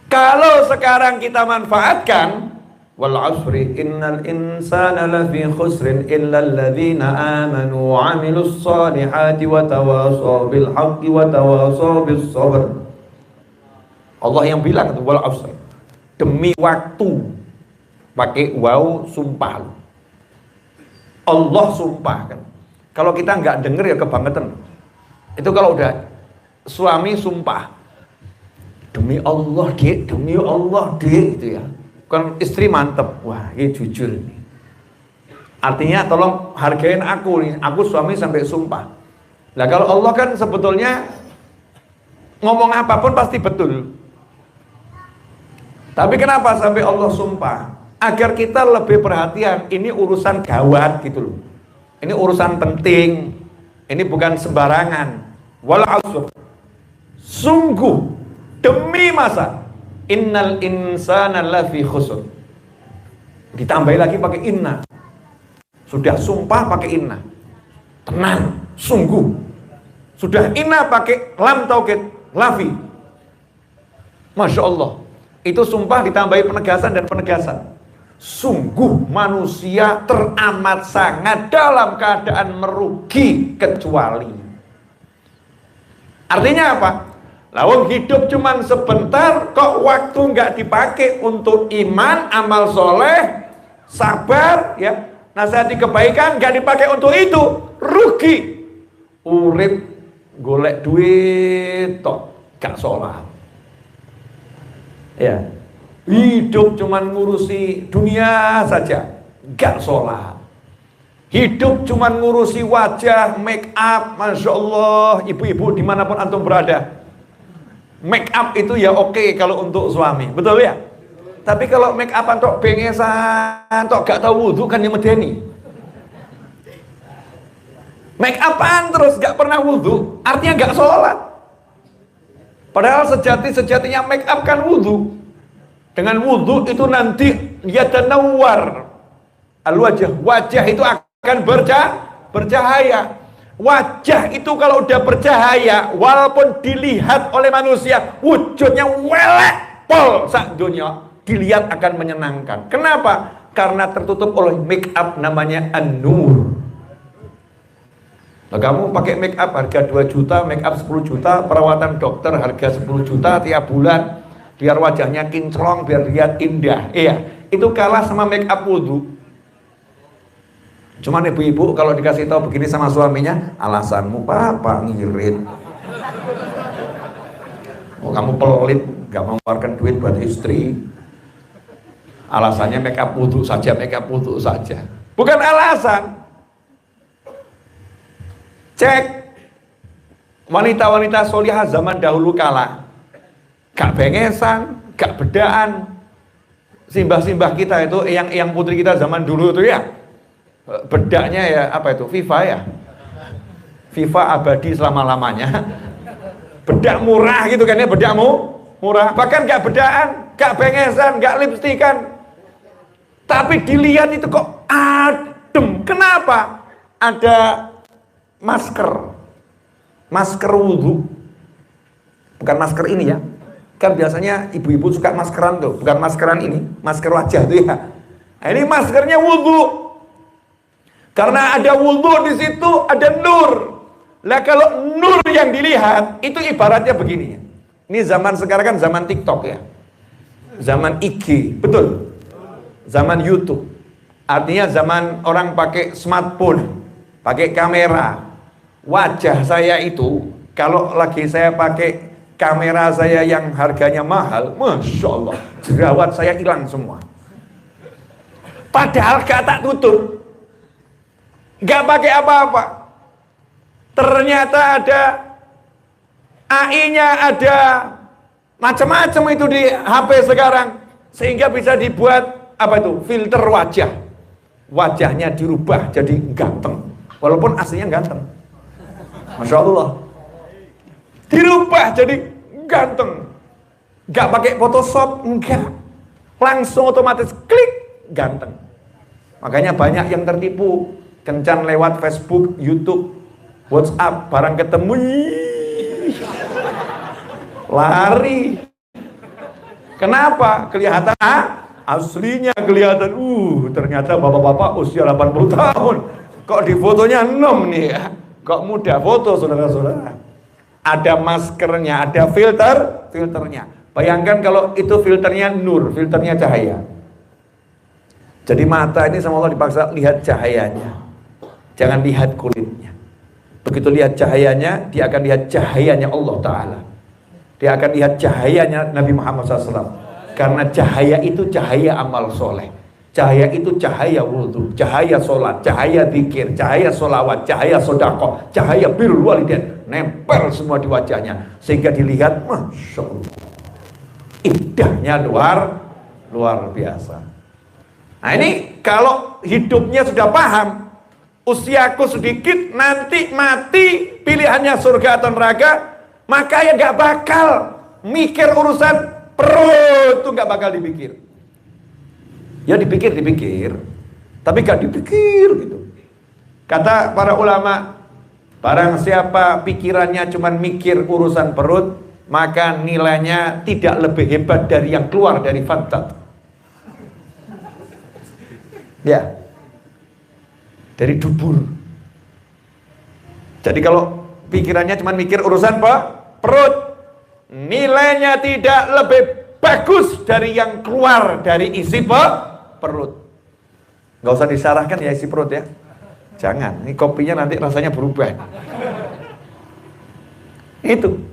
Kalau sekarang kita manfaatkan, wal asri innal insana lafi khusrin illa alladhina amanu wa 'amilus solihati wa tawasaw bil haqqi wa tawasaw bis sabr. Allah yang bilang itu wal asri, demi waktu, pakai waw sumpah. Allah sumpah kan. Kalau kita nggak denger ya kebangetan. Itu kalau udah suami sumpah, demi Allah dek, demi Allah dek, gitu ya. Kan istri mantep, wah ini jujur nih. Artinya tolong hargain aku nih, aku suami sampai sumpah. Nah kalau Allah kan sebetulnya ngomong apapun pasti betul. Tapi kenapa sampai Allah sumpah? Agar kita lebih perhatian, ini urusan gawat gitu loh. Ini urusan penting. Ini bukan sembarangan. Wal asr. Sungguh demi masa. Innal insana lafi khusr. Ditambahi lagi pakai inna. Sudah sumpah pakai inna. Tenang, sungguh. Sudah inna pakai lam taukid, lafi. Masya Allah. Itu sumpah ditambahi penegasan dan penegasan. Sungguh manusia teramat sangat dalam keadaan merugi kecuali. Artinya apa? Lawang hidup cuman sebentar, kok waktu nggak dipakai untuk iman, amal soleh, sabar, ya, nasihati kebaikan, nggak dipakai untuk itu, rugi. Urip golek duit, tok gak sholat. Ya, hidup cuman ngurusi dunia saja, gak sholat. Hidup cuman ngurusi wajah, make up, masya Allah, ibu-ibu dimanapun antum berada. Make up itu ya oke kalau untuk suami, betul ya? Tapi kalau make up tok bengesan, tok gak tahu wudhu kan yang medeni. Make upan terus gak pernah wudhu, artinya gak sholat. Padahal sejatinya make up kan wudhu. Dengan wudhu itu nanti yatanawwar al-wajah. Wajah itu akan bercahaya. Wajah itu kalau udah bercahaya, walaupun dilihat oleh manusia, wujudnya welek pol sak dunia, dilihat akan menyenangkan. Kenapa? Karena tertutup oleh make up namanya an-nur. Nah, kamu pakai make up harga 2 juta, make up 10 juta, perawatan dokter harga 10 juta tiap bulan, biar wajahnya kinclong, biar lihat indah. Iya, itu kalah sama make up wudhu. Cuman ibu-ibu kalau dikasih tahu begini sama suaminya, alasanmu papa ngirit. Oh, kamu pelit, gak mengeluarkan duit buat istri. Alasannya make up wudhu saja, make up wudhu saja. Bukan alasan. Cek wanita-wanita solihah zaman dahulu kala, gak bengesan, gak bedaan. Simbah-simbah kita itu, yang putri kita zaman dulu itu ya, bedaknya ya apa itu, FIFA ya, FIFA abadi selama-lamanya. Bedak murah gitu kan ya, bedakmu murah, bahkan gak bedaan, gak bengesan, gak lipstikan. Tapi dilihat itu kok adem. Kenapa? Ada masker wudhu, bukan masker ini ya, kan biasanya ibu-ibu suka maskeran tuh, bukan maskeran ini, masker wajah tuh ya. Nah, ini maskernya wudhu, karena ada wudhu di situ ada nur. Lah kalau nur yang dilihat itu ibaratnya begini. Ini zaman sekarang kan zaman TikTok ya, zaman IG, betul, zaman YouTube. Artinya zaman orang pakai smartphone, pakai kamera. Wajah saya itu kalau lagi saya pakai kamera saya yang harganya mahal, masya Allah, jerawat saya hilang semua. Padahal gak tak tutup, gak pakai apa-apa. Ternyata ada AI-nya, ada macam-macam itu di HP sekarang, sehingga bisa dibuat apa itu, filter wajah. Wajahnya dirubah jadi ganteng, walaupun aslinya ganteng. Masya Allah, dirubah jadi ganteng, gak pakai Photoshop, enggak, langsung otomatis klik ganteng. Makanya banyak yang tertipu, kencan lewat Facebook, YouTube, WhatsApp, barang ketemu lari. Kenapa? Kelihatan aslinya kelihatan, ternyata bapak-bapak usia 80 tahun, kok di fotonya 6 nih ya. Kok mudah foto saudara-saudara. Ada maskernya, ada filternya. Bayangkan kalau itu filternya nur, filternya cahaya. Jadi mata ini sama Allah dipaksa lihat cahayanya, jangan lihat kulitnya. Begitu lihat cahayanya, dia akan lihat cahayanya Allah Ta'ala. Dia akan lihat cahayanya Nabi Muhammad SAW. Karena cahaya itu cahaya amal soleh. Cahaya itu cahaya wudhu, cahaya sholat, cahaya zikir, cahaya sholawat, cahaya sodakoh, cahaya birrul walidain, nempel semua di wajahnya, sehingga dilihat, masya Allah, Indahnya luar biasa. Nah ini kalau hidupnya sudah paham, usiaku sedikit, nanti mati pilihannya surga atau neraka, maka ya gak bakal mikir urusan perut, itu gak bakal dipikir. Ya dipikir, tapi gak dipikir gitu. Kata para ulama, barang siapa pikirannya cuma mikir urusan perut, maka nilainya tidak lebih hebat dari yang keluar dari pantat. Ya, dari dubur. Jadi kalau pikirannya cuma mikir urusan perut, nilainya tidak lebih bagus dari yang keluar dari isi perut. Gak usah disarahkan ya isi perut ya. Jangan, ini kopinya nanti rasanya berubah. Itu.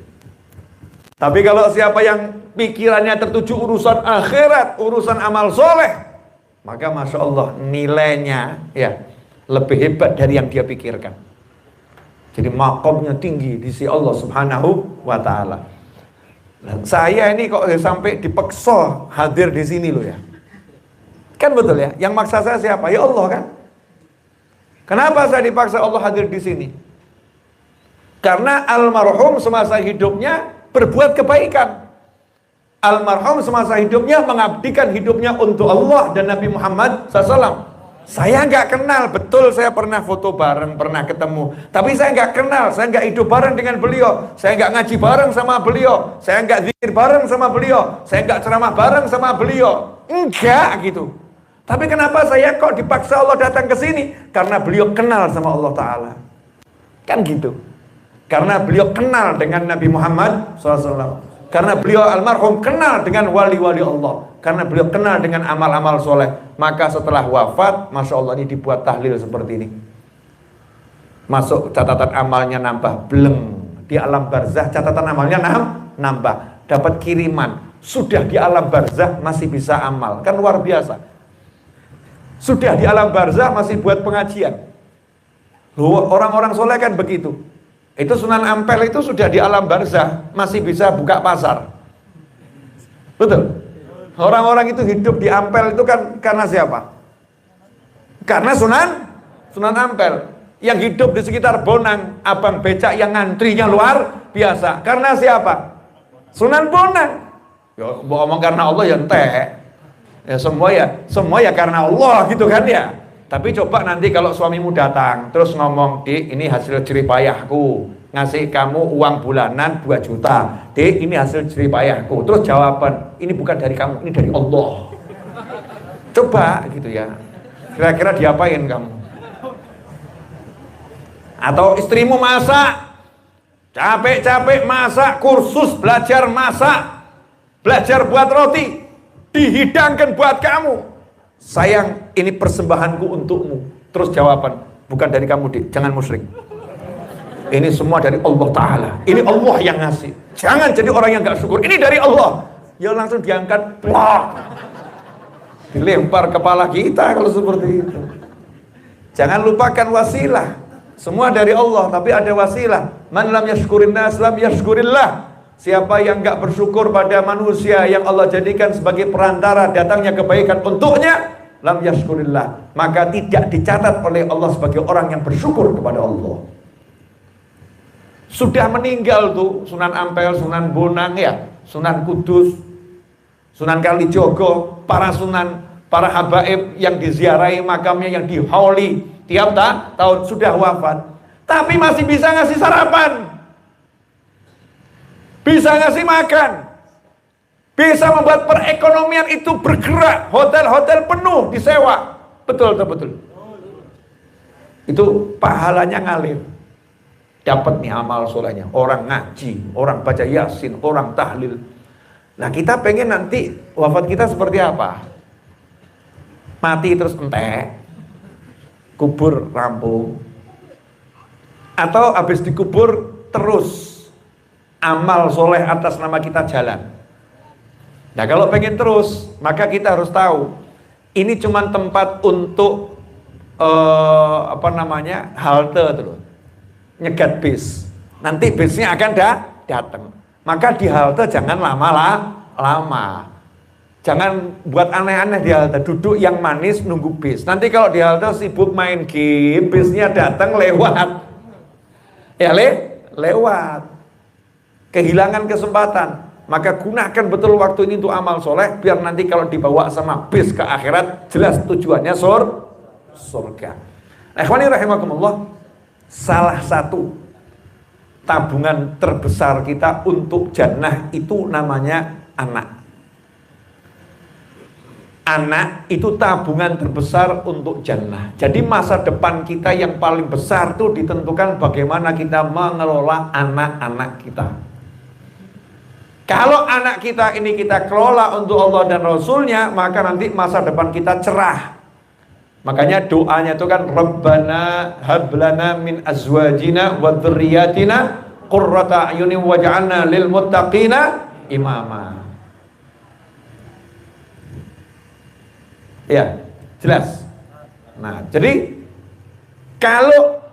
Tapi kalau siapa yang pikirannya tertuju urusan akhirat, urusan amal soleh, maka Masya Allah nilainya ya lebih hebat dari yang dia pikirkan. Jadi makomnya tinggi di sisi Allah Subhanahu wa Ta'ala. Saya ini kok sampai dipaksa hadir di sini loh ya. Kan betul ya? Yang maksa saya siapa? Ya Allah kan. Kenapa saya dipaksa Allah hadir di sini? Karena almarhum semasa hidupnya berbuat kebaikan. Almarhum semasa hidupnya mengabdikan hidupnya untuk Allah dan Nabi Muhammad SAW. Saya nggak kenal, betul saya pernah foto bareng, pernah ketemu. Tapi saya nggak kenal, saya nggak hidup bareng dengan beliau. Saya nggak ngaji bareng sama beliau. Saya nggak zikir bareng sama beliau. Saya nggak ceramah bareng sama beliau. Enggak gitu. Tapi kenapa saya kok dipaksa Allah datang ke sini? Karena beliau kenal sama Allah Ta'ala. Kan gitu. Karena beliau kenal dengan Nabi Muhammad SAW. Karena beliau almarhum kenal dengan wali-wali Allah. Karena beliau kenal dengan amal-amal soleh. Maka setelah wafat, Masya Allah ini dibuat tahlil seperti ini. Masuk catatan amalnya nambah, bleng. Di alam barzah catatan amalnya nambah. Dapat kiriman. Sudah di alam barzah masih bisa amal. Kan luar biasa. Sudah di alam barzah masih buat pengajian. Orang-orang soleh kan begitu. Itu Sunan Ampel itu sudah di alam barzah masih bisa buka pasar. Betul. Orang-orang itu hidup di Ampel itu kan karena siapa? Karena Sunan Ampel. Yang hidup di sekitar Bonang, abang becak yang ngantrinya luar biasa. Karena siapa? Sunan Bonang. Ya, ngomong karena Allah ya entek. Ya semua ya karena Allah gitu kan ya. Tapi coba nanti kalau suamimu datang terus ngomong, "Dik, ini hasil jeripayahku, ngasih kamu uang bulanan 2 juta. Dik, ini hasil jeripayahku." Terus jawaban, "Ini bukan dari kamu, ini dari Allah." Coba gitu ya. Kira-kira diapain kamu? Atau istrimu masak, capek-capek masak, kursus belajar masak, belajar buat roti, dihidangkan buat kamu. "Sayang, ini persembahanku untukmu." Terus jawaban, "Bukan dari kamu, Dik, jangan musyrik. Ini semua dari Allah Ta'ala. Ini Allah yang ngasih. Jangan jadi orang yang gak syukur. Ini dari Allah." Ya langsung diangkat, plak. Dilempar kepala kita kalau seperti itu. Jangan lupakan wasilah. Semua dari Allah, tapi ada wasilah. Man lam yashkurin nas lam yashkurillah. Siapa yang gak bersyukur pada manusia yang Allah jadikan sebagai perantara datangnya kebaikan untuknya, lam yashkurillah, maka tidak dicatat oleh Allah sebagai orang yang bersyukur kepada Allah. Sudah meninggal tuh Sunan Ampel, Sunan Bonang ya, Sunan Kudus, Sunan Kalijogo, para sunan, para habaib yang diziarahi makamnya, yang dihauli tiap tahun sudah wafat, tapi masih bisa ngasih sarapan, bisa ngasih makan, bisa membuat perekonomian itu bergerak, hotel-hotel penuh disewa. Betul. Itu pahalanya ngalir. Dapat nih amal solehnya. Orang ngaji, orang baca yasin, orang tahlil. Nah kita pengen nanti wafat kita seperti apa? Mati terus entek, kubur rampung, atau habis dikubur terus amal soleh atas nama kita jalan. Nah kalau pengen terus, maka kita harus tahu ini cuma tempat untuk halte terus, nyegat bis. Nanti bisnya akan datang. Maka di halte jangan lama lama. Jangan buat aneh-aneh di halte, duduk yang manis nunggu bis. Nanti kalau di halte sibuk main game, bisnya datang lewat. Ya lewat. Kehilangan kesempatan. Maka gunakan betul waktu ini untuk amal soleh, biar nanti kalau dibawa sama bis ke akhirat, jelas tujuannya surga. Ikhwani rahimakumullah, salah satu tabungan terbesar kita untuk jannah itu namanya anak. Anak itu tabungan terbesar untuk jannah. Jadi masa depan kita yang paling besar itu ditentukan bagaimana kita mengelola anak-anak kita. Kalau anak kita ini kita kelola untuk Allah dan Rasulnya, maka nanti masa depan kita cerah. Makanya doanya itu kan, Rabbana hablana min azwajina wa dzurriyyatina qurrata a'yunin waj'alna lil muttaqina imama. Ya, jelas. Nah, jadi kalau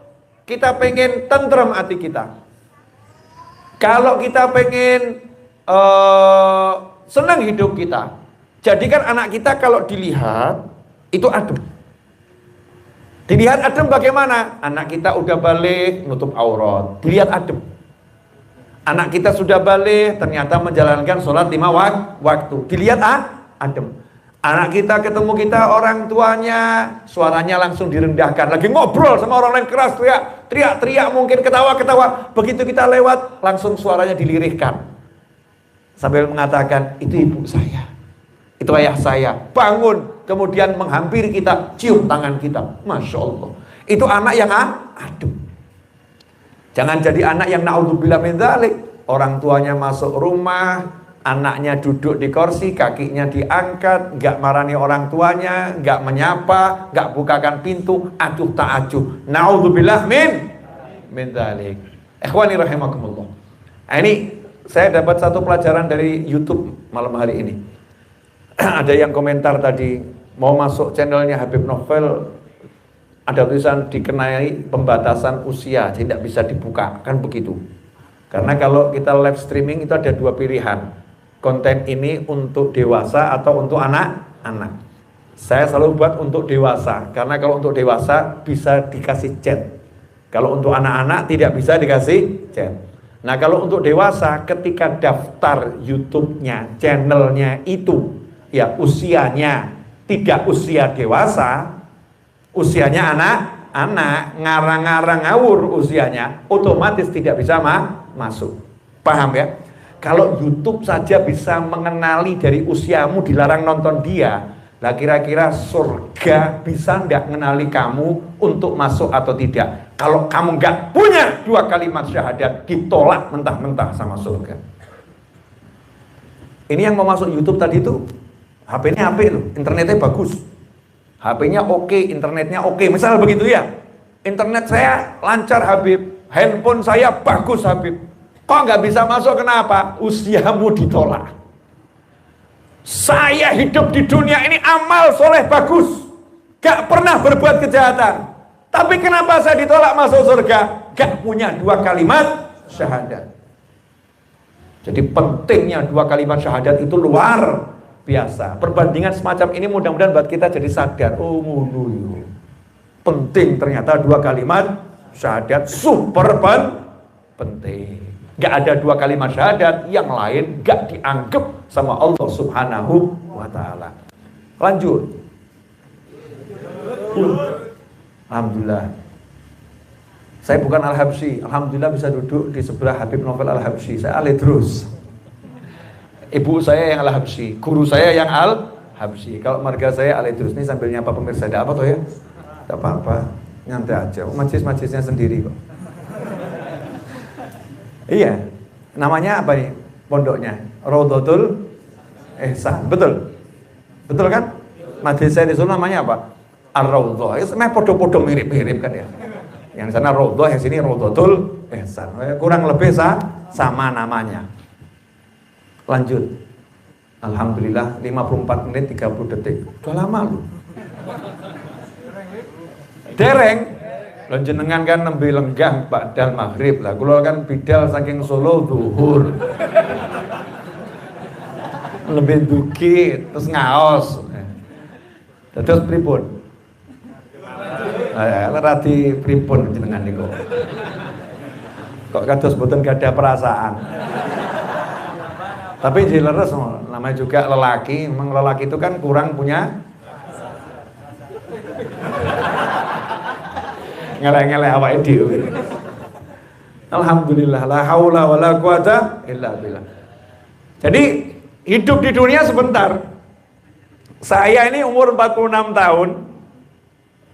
kita pengen tentrem hati kita, kalau kita pengen senang hidup kita, jadikan anak kita kalau dilihat itu adem. Dilihat adem bagaimana? Anak kita udah balik nutup aurat, dilihat adem. Anak kita sudah balik ternyata menjalankan sholat 5 waktu, dilihat adem. Anak kita ketemu kita orang tuanya, suaranya langsung direndahkan, lagi ngobrol sama orang lain keras, teriak mungkin ketawa-ketawa. Begitu kita lewat, langsung suaranya dilirihkan sambil mengatakan, itu ibu saya, itu ayah saya. Bangun, kemudian menghampiri kita, cium tangan kita. Masya Allah, itu anak yang adem. Jangan jadi anak yang na'udzubillah min dzalik. Orang tuanya masuk rumah, anaknya duduk di kursi, kakinya diangkat, nggak marani orang tuanya, nggak menyapa, nggak bukakan pintu, acuh tak acuh. Na'udzubillah min dzalik. Ikhwani rahimakumullah. Nah, ini saya dapat satu pelajaran dari YouTube malam hari ini. Ada yang komentar tadi, mau masuk channelnya Habib Novel, ada tulisan dikenai pembatasan usia, tidak bisa dibuka, kan begitu. Karena kalau kita live streaming itu ada 2 pilihan. Konten ini untuk dewasa atau untuk anak-anak. Saya selalu buat untuk dewasa, karena kalau untuk dewasa bisa dikasih chat. Kalau untuk anak-anak tidak bisa dikasih chat. Nah, kalau untuk dewasa, ketika daftar YouTube-nya, channelnya itu, ya usianya tidak usia dewasa, usianya anak-anak, ngarang-ngarang ngawur usianya, otomatis tidak bisa masuk. Paham ya? Kalau YouTube saja bisa mengenali dari usiamu, dilarang nonton dia, lah kira-kira surga bisa nggak mengenali kamu untuk masuk atau tidak? Kalau kamu nggak punya 2 kalimat syahadat, ditolak mentah-mentah sama surga. Ini yang mau masuk YouTube tadi itu, HP-nya HP loh, internetnya bagus, HP-nya oke, internetnya oke, misal begitu ya. Internet saya lancar Habib, handphone saya bagus Habib. Kok nggak bisa masuk, kenapa? Usiamu ditolak. Saya hidup di dunia ini amal soleh bagus, gak pernah berbuat kejahatan, tapi kenapa saya ditolak masuk surga? Gak punya 2 kalimat syahadat. Jadi pentingnya 2 kalimat syahadat itu luar biasa. Perbandingan semacam ini mudah-mudahan buat kita jadi sadar, oh ngono, penting ternyata 2 kalimat syahadat, super penting. Gak ada 2 kalimat syahadat, yang lain gak dianggap sama Allah subhanahu wa ta'ala. Lanjut. Alhamdulillah. Saya bukan Al-Habsyi, alhamdulillah bisa duduk di sebelah Habib Novel Al-Habsyi. Saya Al-Idrus. Ibu saya yang Al-Habsyi, guru saya yang Al-Habsyi. Kalau marga saya Al-Idrus. Ini sambil nyapa pemirsa, ada apa toh ya? Tidak apa-apa, nyantai aja. Majlis-majlisnya sendiri kok. Iya, namanya apa nih pondoknya? Raudhatul Ihsan, betul? Betul kan? Majlis saya di sana namanya apa? Ar-Raudhah. Itu memang podo-podo mirip-mirip kan ya. Yang sana Raudhah, yang sini Raudhatul Ihsan. Kurang lebih sama namanya. Lanjut. Alhamdulillah 54 menit 30 detik. Udah lama lu. Dereng. Lan jenengan kan nembe lenggang ba'dal maghrib lah. Kula kan bidal saking Solo zuhur. Lebih duki, terus ngaos. Terus pripun? Rati pripun jenengan niku. Kok kados boten gadah perasaan. Tapi leres namanya juga lelaki, memang lelaki itu kan kurang punya ngeleh-ngeleh awake dhewe. Alhamdulillah la haula wala quwata illa billah. Jadi hidup di dunia sebentar. Saya ini umur 46 tahun.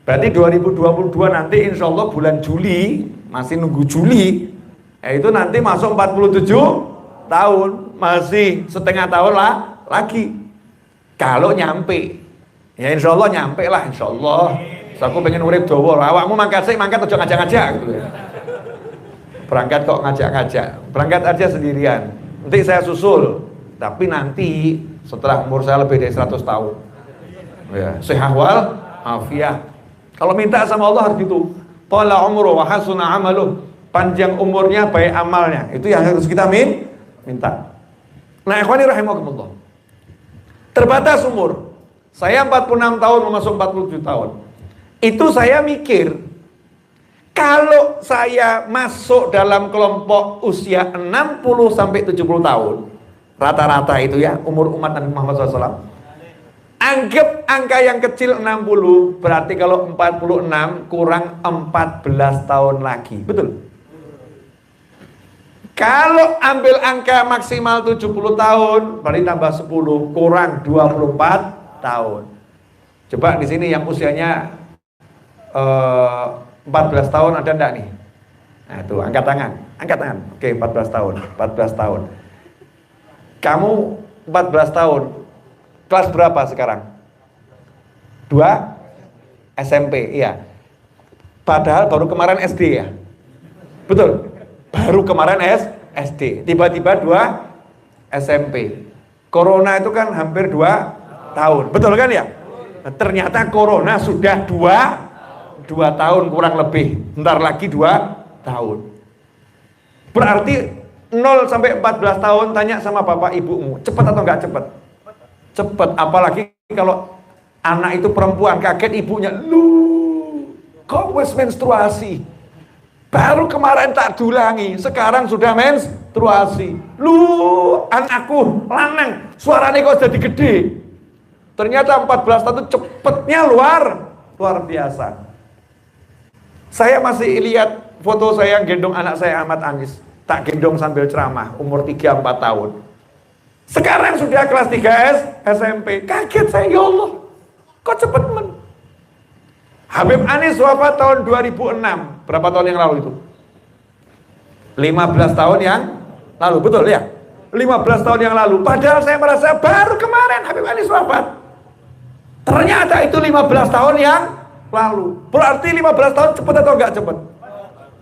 Berarti 2022 nanti insya Allah bulan Juli, masih nunggu Juli, itu nanti masuk 47 tahun, masih setengah tahun lah lagi. Kalau nyampe, ya insya Allah nyampe lah, insya Allah. So, aku pengen urip dawa, awakmu mangkat aja ngajak-ngajak gitu ya. Berangkat kok ngajak-ngajak, berangkat aja sendirian. Nanti saya susul, tapi nanti setelah umur saya lebih dari 100 tahun. Ya, sehat wal afiah. Kalau minta sama Allah harus gitu. Tala umru wa hasuna amaluh. Panjang umurnya, baik amalnya. Itu yang harus kita minta. Nah, ikhwani rahimakumullah. Terbatas umur. Saya 46 tahun masuk 47 tahun. Itu saya mikir, kalau saya masuk dalam kelompok usia 60 sampai 70 tahun, rata-rata itu ya, umur umat Nabi Muhammad SAW. Anggap angka yang kecil 60, berarti kalau 46 kurang 14 tahun lagi. Betul? Kalau ambil angka maksimal 70 tahun, berarti tambah 10, kurang 24 tahun. Coba di sini yang usianya 14 tahun ada enggak nih? Nah itu, angkat tangan. Oke, 14 tahun. 14 tahun. Kamu 14 tahun. Kelas berapa sekarang? 2 SMP, iya. Padahal baru kemarin SD ya. Betul. Baru kemarin SD. Tiba-tiba 2 SMP. Corona itu kan hampir 2 tahun. Betul kan ya? Nah, ternyata Corona sudah 2 tahun kurang lebih. Bentar lagi 2 tahun. Berarti 0 sampai 14 tahun tanya sama bapak ibumu, cepat atau enggak cepat? Cepat, apalagi kalau anak itu perempuan, kaget ibunya, lu kok wis menstruasi? Baru kemarin tak dulangi, sekarang sudah menstruasi. Lu anakku lanang, suaranya kok jadi gede. Ternyata 14 tahun cepetnya luar biasa. Saya masih lihat foto saya gendong anak saya Ahmad Anis, tak gendong sambil ceramah, umur 3-4 tahun. Sekarang sudah kelas 3 SMP. Kaget saya, ya Allah, kok cepet men. Habib Anis wafat tahun 2006. Berapa tahun yang lalu itu? 15 tahun yang lalu, betul ya? 15 tahun yang lalu. Padahal saya merasa baru kemarin Habib Anis wafat. Ternyata itu 15 tahun yang lalu. Berarti 15 tahun cepet atau enggak cepet?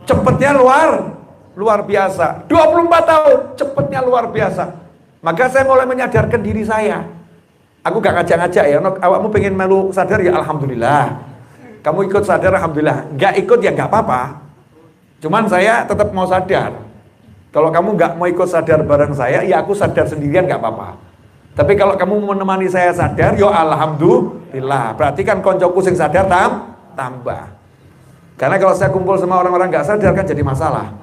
Cepetnya luar biasa. 24 tahun cepetnya luar biasa. Maka saya mulai menyadarkan diri saya. Aku gak ngajak-ngajak ya, awakmu pengen melu sadar ya alhamdulillah. Kamu ikut sadar alhamdulillah. Gak ikut ya gak apa-apa. Cuman saya tetap mau sadar. Kalau kamu gak mau ikut sadar bareng saya, ya aku sadar sendirian gak apa-apa. Tapi kalau kamu menemani saya sadar, ya alhamdulillah. Berarti kan koncoku sing sadar tambah. Karena kalau saya kumpul sama orang-orang gak sadar kan jadi masalah.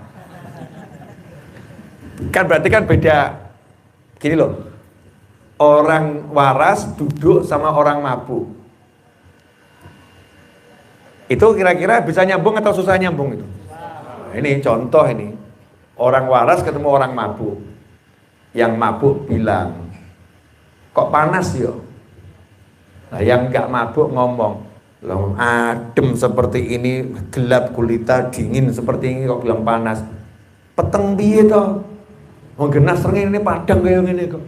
Kan berarti kan beda. Gini loh, orang waras duduk sama orang mabuk. Itu kira-kira bisa nyambung atau susah nyambung itu? Ini contoh ini, orang waras ketemu orang mabuk. Yang mabuk bilang, kok panas yo? Nah, yang gak mabuk ngomong, loh adem seperti ini, gelap gulita, dingin seperti ini kok bilang panas. Peteng piye toh? Menggenas ini padang kayak gini kok.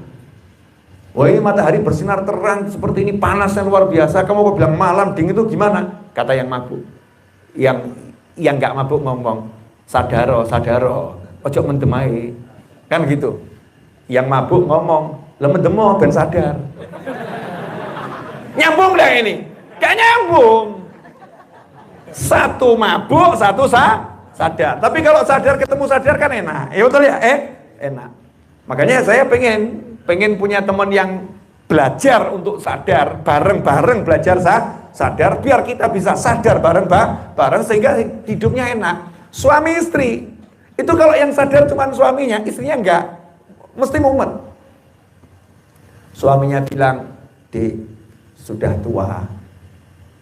Wah ini matahari bersinar terang seperti ini, panasnya luar biasa. Kamu kok bilang malam dingin itu gimana? Kata yang mabuk. Yang nggak mabuk ngomong, sadaro, ojo mendemai. Kan gitu. Yang mabuk ngomong, lah mendemo ben sadar. Nyambung dah ini? Gak nyambung. Satu mabuk, satu sadar. Tapi kalau sadar ketemu sadar kan enak. Ya betul ya? Enak. Makanya saya pengen pengen punya teman yang belajar untuk sadar, bareng-bareng belajar sadar, biar kita bisa sadar bareng-bareng sehingga hidupnya enak. Suami istri, itu kalau yang sadar cuma suaminya, istrinya enggak, mesti mumet. Suaminya bilang, "Dik, sudah tua,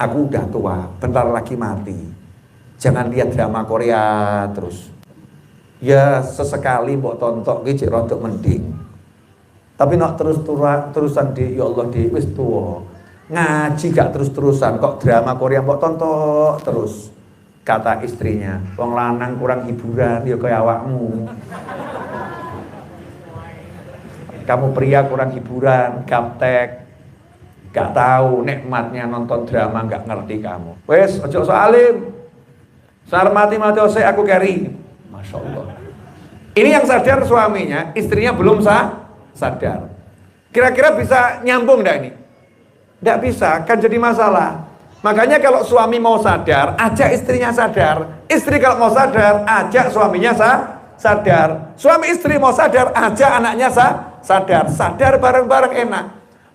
aku udah tua, bentar lagi mati. Jangan lihat drama Korea terus. Ya sesekali mbok tonton iki cek rodok mending. Tapi nak terusan di, ya Allah di wis tua. Ngaji gak terus-terusan, kok drama Korea mbok tonton terus." Kata istrinya, "Wong lanang kurang hiburan ya kaya awakmu. Kamu pria kurang hiburan, gaptek, gak tahu nikmatnya nonton drama, gak ngerti kamu. Wes, ojo soalim. Sar mati-mati ose aku carry." Masya Allah. Ini yang sadar suaminya, istrinya belum sadar. Kira-kira bisa nyambung enggak ini? Enggak bisa, kan jadi masalah. Makanya kalau suami mau sadar, ajak istrinya sadar. Istri kalau mau sadar, ajak suaminya sadar. Suami istri mau sadar, ajak anaknya sadar. Sadar bareng-bareng enak.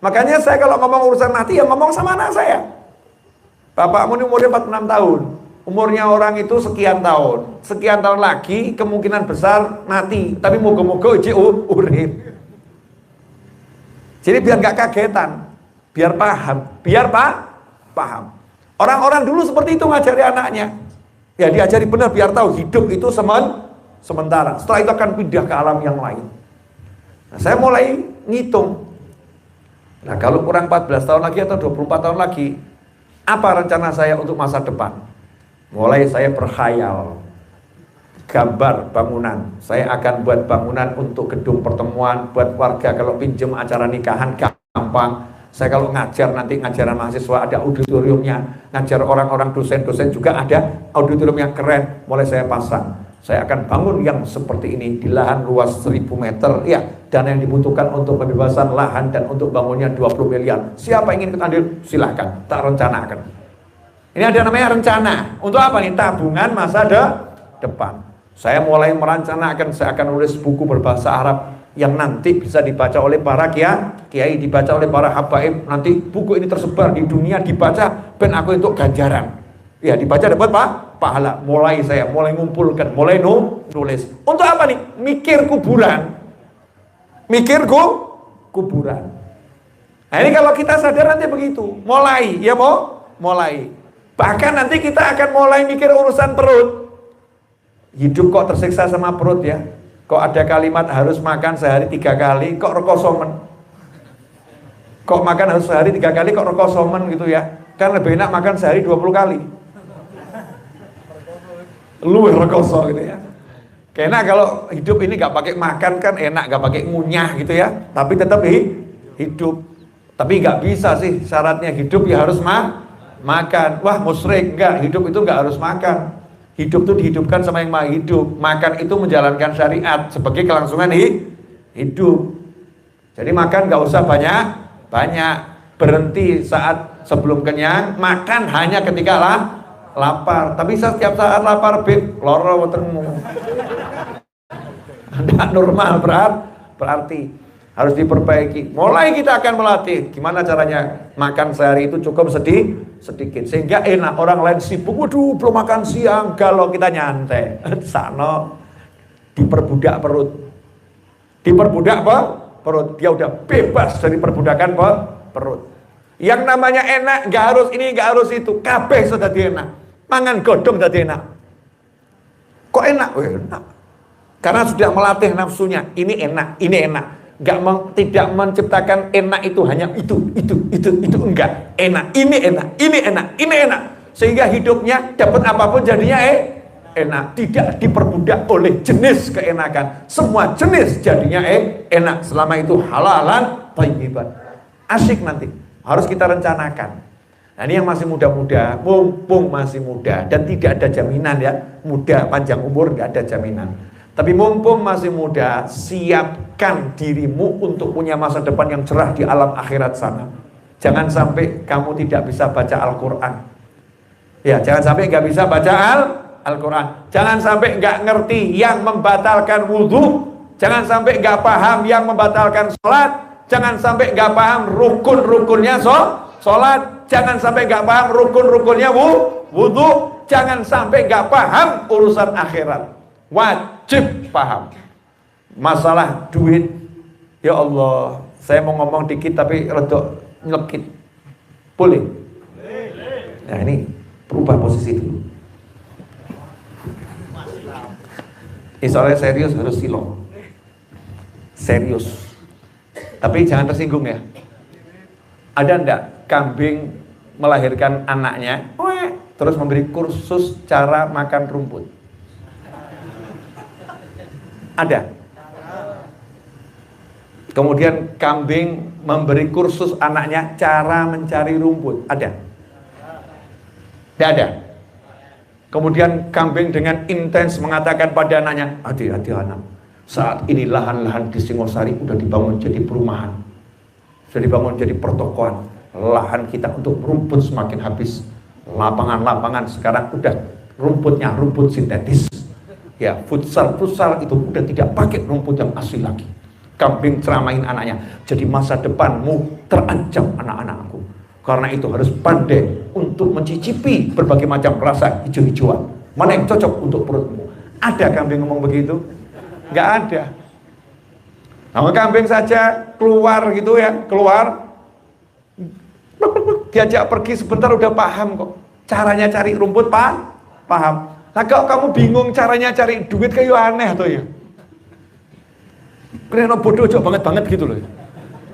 Makanya saya kalau ngomong urusan mati, ya ngomong sama anak saya. Bapakmu ini umurnya 46 tahun. Umurnya orang itu sekian tahun. Sekian tahun lagi kemungkinan besar mati. Tapi moga-moga uji urip. Jadi biar gak kagetan, biar paham. Orang-orang dulu seperti itu ngajari anaknya. Ya diajari benar biar tahu hidup itu sementara. Setelah itu akan pindah ke alam yang lain. Nah, saya mulai ngitung. Nah, kalau kurang 14 tahun lagi atau 24 tahun lagi, apa rencana saya untuk masa depan? Mulai saya berkhayal, gambar bangunan. Saya akan buat bangunan untuk gedung pertemuan, buat warga kalau pinjam acara nikahan gampang. Saya kalau ngajar nanti ngajaran mahasiswa ada auditoriumnya, ngajar orang-orang dosen-dosen juga ada auditorium yang keren. Mulai saya pasang. Saya akan bangun yang seperti ini di lahan luas 1000 meter. Ya, dana yang dibutuhkan untuk pembebasan lahan dan untuk bangunnya 20 miliar. Siapa ingin ikut andil? Silahkan, tak rencanakan. Ini ada namanya rencana. Untuk apa nih? Tabungan masa depan. Saya mulai merencanakan, saya akan nulis buku berbahasa Arab yang nanti bisa dibaca oleh para kiai, dibaca oleh para habaib. Nanti buku ini tersebar di dunia, dibaca ben aku untuk ganjaran. Ya, dibaca dapat pahala. Mulai ngumpulkan, mulai nulis. Untuk apa nih? Mikir kuburan. Kuburan. Nah, ini kalau kita sadar nanti begitu. Mulai. Bahkan nanti kita akan mulai mikir urusan perut. Hidup kok tersiksa sama perut ya. Kok ada kalimat harus makan sehari 3 kali, kok rekosomen. Kok makan harus sehari 3 kali, kok rekosomen gitu ya. Kan lebih enak makan sehari 20 kali. Lu rekoso gitu ya. Karena kalau hidup ini gak pakai makan kan enak, gak pakai ngunyah gitu ya. Tapi tetap hidup. Tapi gak bisa sih syaratnya hidup ya harus makan. Wah musyrik, enggak, hidup itu gak harus makan. Hidup itu dihidupkan sama yang maha hidup. Makan itu menjalankan syariat sebagai kelangsungan hidup. Jadi makan gak usah banyak. Berhenti saat sebelum kenyang. Makan hanya ketika lapar. Tapi setiap saat lapar loro wetengmu. Tidak normal berarti harus diperbaiki. Mulai kita akan melatih gimana caranya makan sehari itu cukup sedikit sehingga enak. Orang lain sibuk, waduh belum makan siang, kalau kita nyantai sano diperbudak perut. Dia udah bebas dari perbudakan perut. Yang namanya enak gak harus ini, gak harus itu, kabeh sudah enak. Mangan godong sudah enak. Kok enak? Enak karena sudah melatih nafsunya. Ini enak. Tidak menciptakan enak itu hanya itu enggak. Enak, ini enak. Sehingga hidupnya dapat apapun jadinya enak. Tidak diperbudak oleh jenis keenakan. Semua jenis jadinya enak. Selama itu halalan thayyiban. Asyik nanti. Harus kita rencanakan. Nah, ini yang masih muda-muda, mumpung masih muda dan tidak ada jaminan ya. Muda panjang umur enggak ada jaminan. Tapi mumpung masih muda, siapkan dirimu untuk punya masa depan yang cerah di alam akhirat sana. Jangan sampai kamu tidak bisa baca Al-Quran. Ya, jangan sampai nggak bisa baca Al-Quran. Jangan sampai nggak ngerti yang membatalkan wudhu Jangan sampai nggak paham yang membatalkan sholat. Jangan sampai nggak paham rukun-rukunnya sholat. Jangan sampai nggak paham rukun-rukunnya wudhu. Jangan sampai nggak paham urusan akhirat. Wajib paham. Masalah duit, ya Allah, saya mau ngomong dikit tapi rodok nyelekit. Boleh? Nah ini berubah posisi dulu. Soalnya serius harus silong. Serius. Tapi jangan tersinggung ya. Ada enggak kambing melahirkan anaknya, terus memberi kursus cara makan rumput? Ada. Kemudian kambing memberi kursus anaknya cara mencari rumput. Ada? Tidak ada. Kemudian kambing dengan intens mengatakan pada anaknya, hati-hati anak, saat ini lahan-lahan di Singosari sudah dibangun jadi perumahan, sudah dibangun jadi pertokoan. Lahan kita untuk rumput semakin habis. Lapangan-lapangan sekarang udah rumputnya rumput sintetis. Ya, futsal itu udah tidak pakai rumput yang asli lagi. Kambing ceramahin anaknya, jadi masa depanmu terancam anak-anakku. Karena itu harus pandai untuk mencicipi berbagai macam rasa hijau-hijauan. Mana yang cocok untuk perutmu? Ada kambing ngomong begitu? Nggak ada. Nah, kambing saja keluar gitu ya, keluar, diajak pergi sebentar udah paham kok. Caranya cari rumput paham. Nah kalau kamu bingung caranya cari duit kayak aneh tuh ya. Kena bodoh coba banget gitu loh.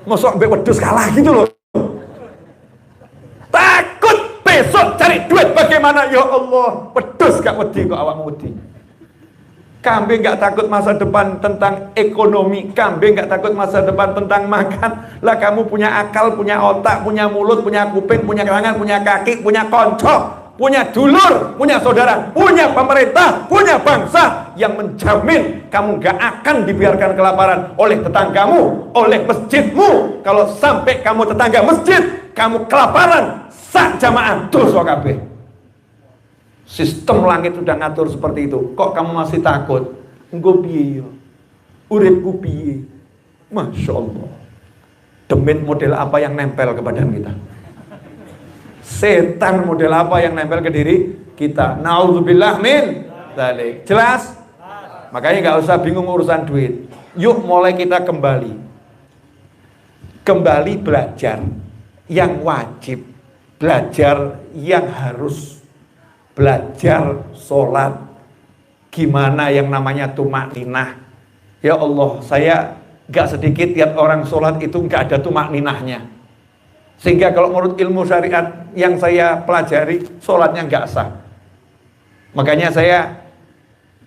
Mosok mbek wedhus kalah gitu loh. Takut besok cari duit bagaimana ya Allah. Wedhus gak wedi kok awakmu wedi. Kambing gak takut masa depan tentang ekonomi. Kambing gak takut masa depan tentang makan. Lah kamu punya akal, punya otak, punya mulut, punya kuping, punya tangan, punya kaki, punya konco, punya dulur, punya saudara, punya pemerintah, punya bangsa yang menjamin kamu gak akan dibiarkan kelaparan oleh tetanggamu, oleh masjidmu. Kalau sampai kamu tetangga masjid, kamu kelaparan, sak jamaah dosa kabeh. Sistem langit sudah ngatur seperti itu. Kok kamu masih takut? Engko piye yo? Uripku piye? Masya Allah. Demit model apa yang nempel ke badan kita? Setan model apa yang nempel ke diri kita? Nauzubillah min dzalik. Jelas? Makanya nggak usah bingung urusan duit. Yuk mulai kita kembali belajar yang wajib, belajar yang harus, belajar sholat, gimana yang namanya tumakninah. Ya Allah, saya gak sedikit lihat orang sholat itu gak ada tumakninahnya. Sehingga kalau menurut ilmu syariat yang saya pelajari, sholatnya gak sah. Makanya saya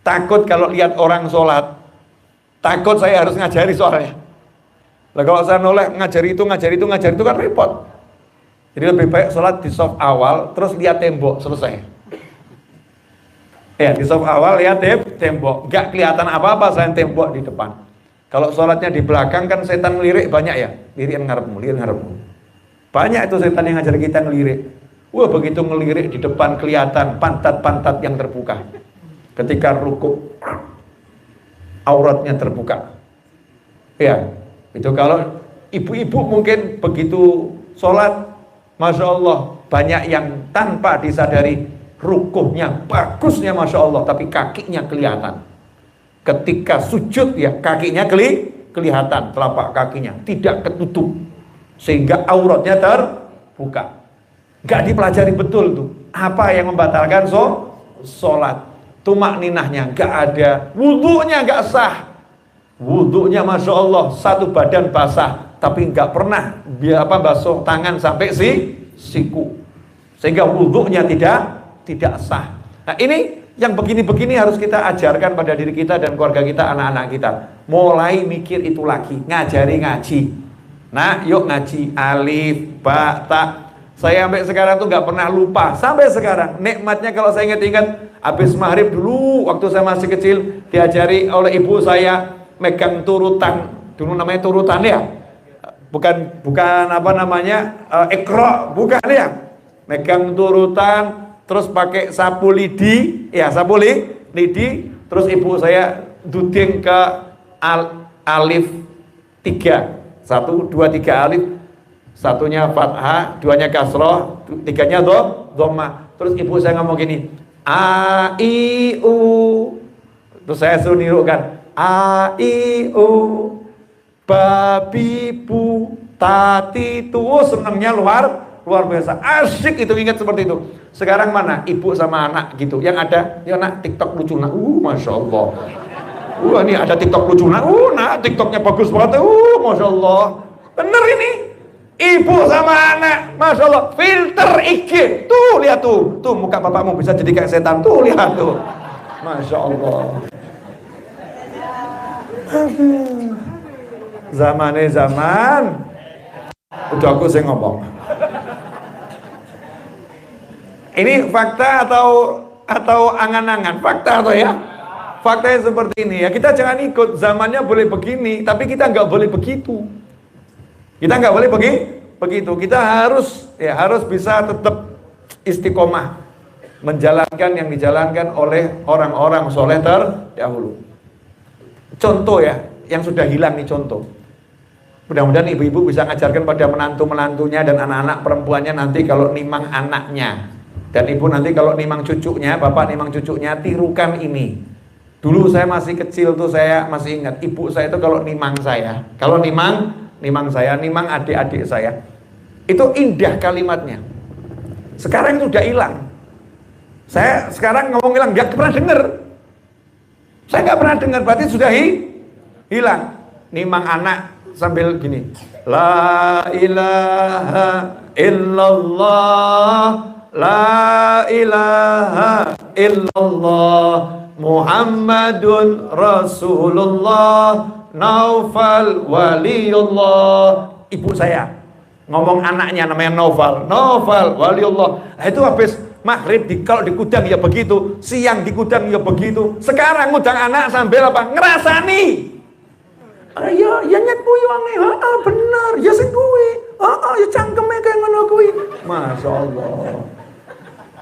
takut kalau lihat orang sholat, takut saya harus ngajari soalnya. Lah kalau saya noleh ngajari itu kan repot. Jadi lebih baik sholat di saf awal, terus lihat tembok, selesai. Ya, di saf awal lihat tembok, gak kelihatan apa-apa selain tembok di depan. Kalau sholatnya di belakang kan setan ngelirik banyak ya, lirik ngarepmu. Banyak itu setan yang ngajar kita ngelirik. Wah, begitu ngelirik di depan kelihatan pantat-pantat yang terbuka. Ketika rukuk, auratnya terbuka. Ya, itu kalau ibu-ibu mungkin begitu sholat, Masya Allah, banyak yang tanpa disadari rukuhnya bagusnya Masya Allah, tapi kakinya kelihatan. Ketika sujud ya kakinya kelihatan, telapak kakinya tidak ketutup sehingga auratnya terbuka. Gak dipelajari betul tuh apa yang membatalkan sholat. Tumakninahnya gak ada, wudhunya gak sah. Wudhunya Masya Allah satu badan basah, tapi gak pernah basuh tangan sampai siku, sehingga wudhunya tidak sah. Nah ini yang begini-begini harus kita ajarkan pada diri kita dan keluarga kita, anak-anak kita. Mulai mikir itu lagi, ngajari ngaji. Nah yuk ngaji, alif, ba, ta. Saya sampai sekarang tuh gak pernah lupa, sampai sekarang. Nikmatnya kalau saya ingat-ingat, habis maghrib dulu, waktu saya masih kecil, diajari oleh ibu saya, megang turutan. Dulu namanya turutan ya. Bukan apa namanya, ikra, bukan ya. Megang turutan, terus pakai sapu lidi, ya sapu lidi, terus ibu saya duding ke alif 3. 1, 2, 3 alif. Satunya fathah, duanya kasroh, tiganya dhamma. Terus ibu saya ngomong gini, a i u. Terus saya suruh nirukan, a i u, babi bu, tati tu. Senangnya luar biasa, asyik itu, ingat seperti itu. Sekarang mana ibu sama anak gitu, yang ada, ya nak TikTok lucu nak, masya Allah. Ini ada TikTok lucu nak, nak TikToknya bagus banget, masya Allah. Bener ini, ibu sama anak, masya Allah, filter IG, tuh lihat tuh muka bapakmu bisa jadi kayak setan, tuh lihat tuh, masya Allah. Zaman udah aku sih ngomong. Ini fakta atau angan-angan? Fakta atau ya? Faktanya seperti ini ya. Kita jangan ikut, zamannya boleh begini, tapi kita nggak boleh begitu. Kita nggak boleh begitu. Kita harus bisa tetap istiqomah menjalankan yang dijalankan oleh orang-orang soleh terdahulu. Contoh ya, yang sudah hilang nih contoh. Mudah-mudahan ibu-ibu bisa ngajarkan pada menantu-menantunya dan anak-anak perempuannya nanti kalau nimang anaknya. Dan ibu nanti kalau nimang cucunya, bapak nimang cucunya, tirukan ini. Dulu saya masih kecil tuh, saya masih ingat ibu saya itu kalau nimang saya, kalau nimang adik-adik saya, itu indah kalimatnya. Sekarang itu udah hilang. Saya sekarang ngomong hilang, gak pernah dengar. Saya gak pernah dengar, berarti sudah hilang. Nimang anak sambil gini, la ilaha illallah, la ilaha illallah, Muhammadun Rasulullah, Naufal Waliullah. Ibu saya ngomong anaknya namanya Naufal Waliullah. Nah, itu habis maghrib kalau di kudang ya begitu, siang di kudang ya begitu. Sekarang ngudang anak sambil apa? Ngerasani. Ya nyet kuwi wangi. Bener. Ya sing kuwi. Ya cangkeme kaya ngono kuwi. Masya Allah.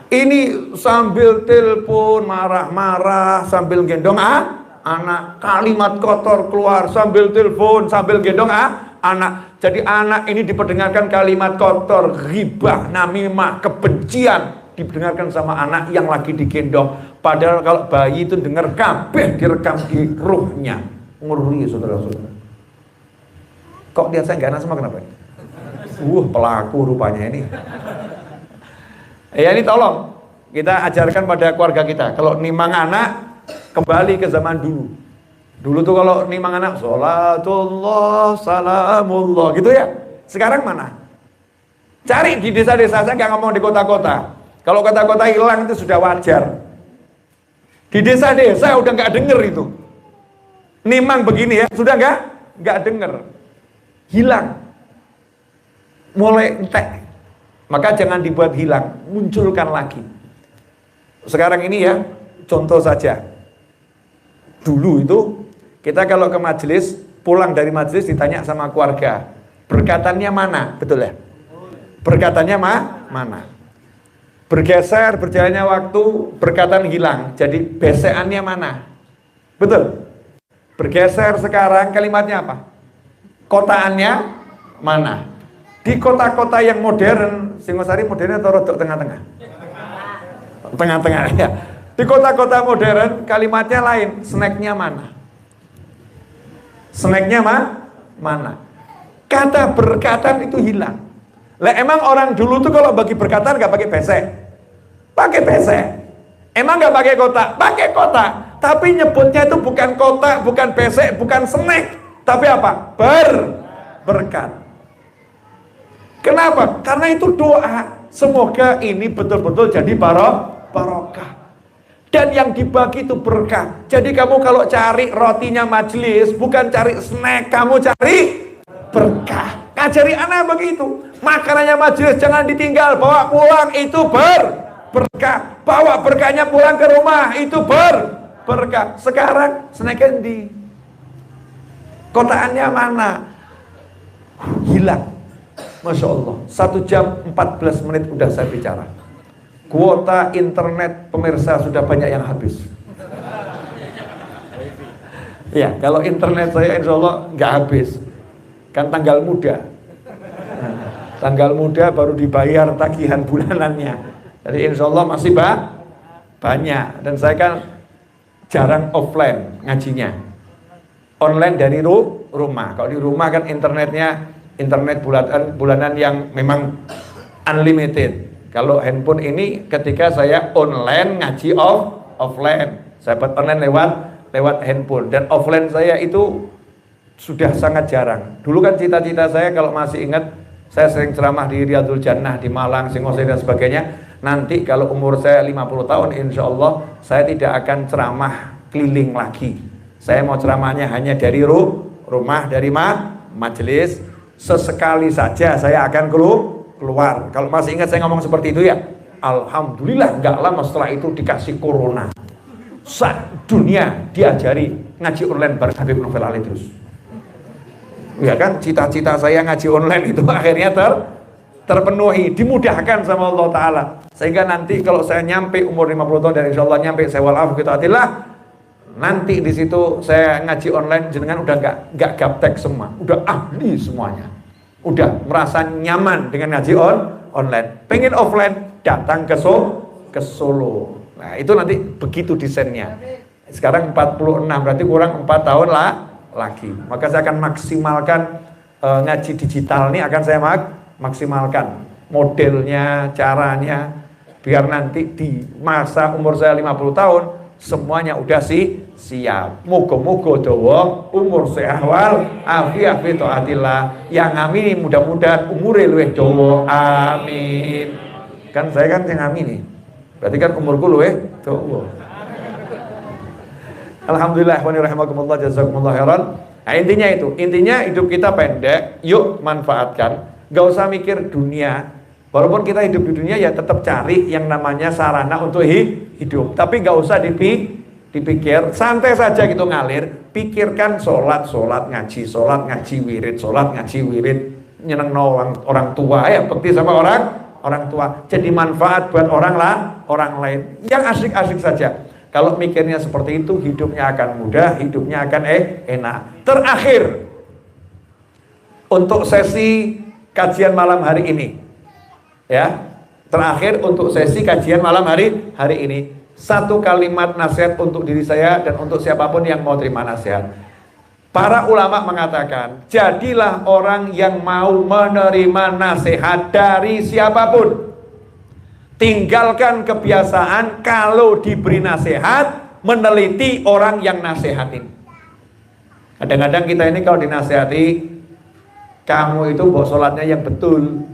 Ini sambil telepon marah-marah, sambil gendong anak, kalimat kotor keluar sambil telepon, sambil gendong anak. Jadi anak ini diperdengarkan kalimat kotor, ghibah, namimah, kebencian didengarkan sama anak yang lagi digendong. Padahal kalau bayi itu dengar kabeh direkam di ruhnya. Ngeri saudara-saudara. Kok lihat saya gak enak sama kenapa? Pelaku rupanya ini. Ya ini tolong kita ajarkan pada keluarga kita. Kalau nimang anak kembali ke zaman dulu. Dulu tuh kalau nimang anak sholatullah, salamullah gitu ya. Sekarang mana? Cari di desa-desa, saya nggak ngomong di kota-kota. Kalau kota-kota hilang itu sudah wajar. Di desa-desa udah nggak denger itu. Nimang begini ya, sudah nggak denger. Hilang. Mulai entek. Maka jangan dibuat hilang, munculkan lagi. Sekarang ini ya, contoh saja. Dulu itu, kita kalau ke majelis, pulang dari majelis ditanya sama keluarga, berkatannya mana? Betul ya? Berkatannya mana? Bergeser, berjalannya waktu, berkatan hilang. Jadi beseannya mana? Betul? Bergeser sekarang, kalimatnya apa? Kotaannya mana? Di kota-kota yang modern, Singosari modernnya atau rodok tengah-tengah? Tengah-tengah ya. Di kota-kota modern kalimatnya lain, snacknya mana? Snacknya mana? Kata berkatan itu hilang. Lah emang orang dulu tuh kalau bagi berkatan nggak pakai besek? Pakai besek. Emang nggak pakai kotak? Pakai kotak. Tapi nyebutnya itu bukan kotak, bukan besek, bukan snack, tapi apa? Berkat. Kenapa? Karena itu doa. Semoga ini betul-betul jadi barokah. Dan yang dibagi itu berkah. Jadi kamu kalau cari rotinya majelis, bukan cari snack, kamu cari berkah. Ngajari anak begitu. Makanannya majelis jangan ditinggal, bawa pulang, itu berkah. Bawa berkahnya pulang ke rumah, itu berkah. Sekarang snack di kotaannya mana? Hilang. Masya Allah, 1 jam 14 menit udah saya bicara. Kuota internet pemirsa sudah banyak yang habis. Ya, kalau internet saya insya Allah nggak habis. Kan tanggal muda. Tanggal muda baru dibayar tagihan bulanannya. Jadi insya Allah masih banyak. Dan saya kan jarang offline ngajinya. Online dari rumah. Kalau di rumah kan internetnya internet bulanan yang memang unlimited. Kalau handphone ini ketika saya online ngaji offline. Saya dapat online lewat handphone. Dan offline saya itu sudah sangat jarang. Dulu kan cita-cita saya kalau masih ingat, saya sering ceramah di Riyadul Jannah, di Malang, Singosari dan sebagainya. Nanti kalau umur saya 50 tahun, insya Allah saya tidak akan ceramah keliling lagi. Saya mau ceramahnya hanya dari rumah, dari majelis. Sesekali saja saya akan keluar. Kalau masih ingat saya ngomong seperti itu ya. Alhamdulillah nggak lama setelah itu dikasih corona. Dunia diajari ngaji online bareng Habib Novel Ali terus. Ya kan, cita-cita saya ngaji online itu akhirnya terpenuhi, dimudahkan sama Allah Ta'ala. Sehingga nanti kalau saya nyampe umur 50 tahun dan insya Allah nyampe saya walaf gitu atillah, nanti di situ saya ngaji online jenengan udah nggak gaptek semua, udah ahli semuanya, udah merasa nyaman dengan ngaji online. Pengen offline datang ke Solo. Nah itu nanti begitu desainnya. Sekarang 46 berarti kurang 4 tahun lagi. Maka saya akan maksimalkan ngaji digital ini, akan saya maksimalkan modelnya, caranya, biar nanti di masa umur saya 50 tahun semuanya udah siap. Moga-moga dawa umur sehawal afiat fi taatillah. Yang amini mudah-mudahan umure luwih dawa. Amin. Kan saya kan yang amini. Berarti kan umurku luwih dawa. Alhamdulillah wa rahimakumullah jazakumullah khairan. Nah intinya hidup kita pendek, yuk manfaatkan. Gak usah mikir dunia. Walaupun kita hidup di dunia ya tetap cari yang namanya sarana untuk hidup. Tapi gak usah dipikir, santai saja gitu ngalir. Pikirkan sholat ngaji wirid, nyeneng orang tua ya, bekti sama orang tua. Jadi manfaat buat orang lain. Yang asik-asik saja. Kalau mikirnya seperti itu, hidupnya akan mudah, hidupnya akan enak. Terakhir, untuk sesi kajian malam hari ini, ya. Terakhir untuk sesi kajian malam hari ini, satu kalimat nasihat untuk diri saya dan untuk siapapun yang mau terima nasihat. Para ulama mengatakan, jadilah orang yang mau menerima nasihat dari siapapun. Tinggalkan kebiasaan kalau diberi nasihat meneliti orang yang nasihatin. Kadang-kadang kita ini kalau dinasihati, kamu itu buat sholatnya yang betul,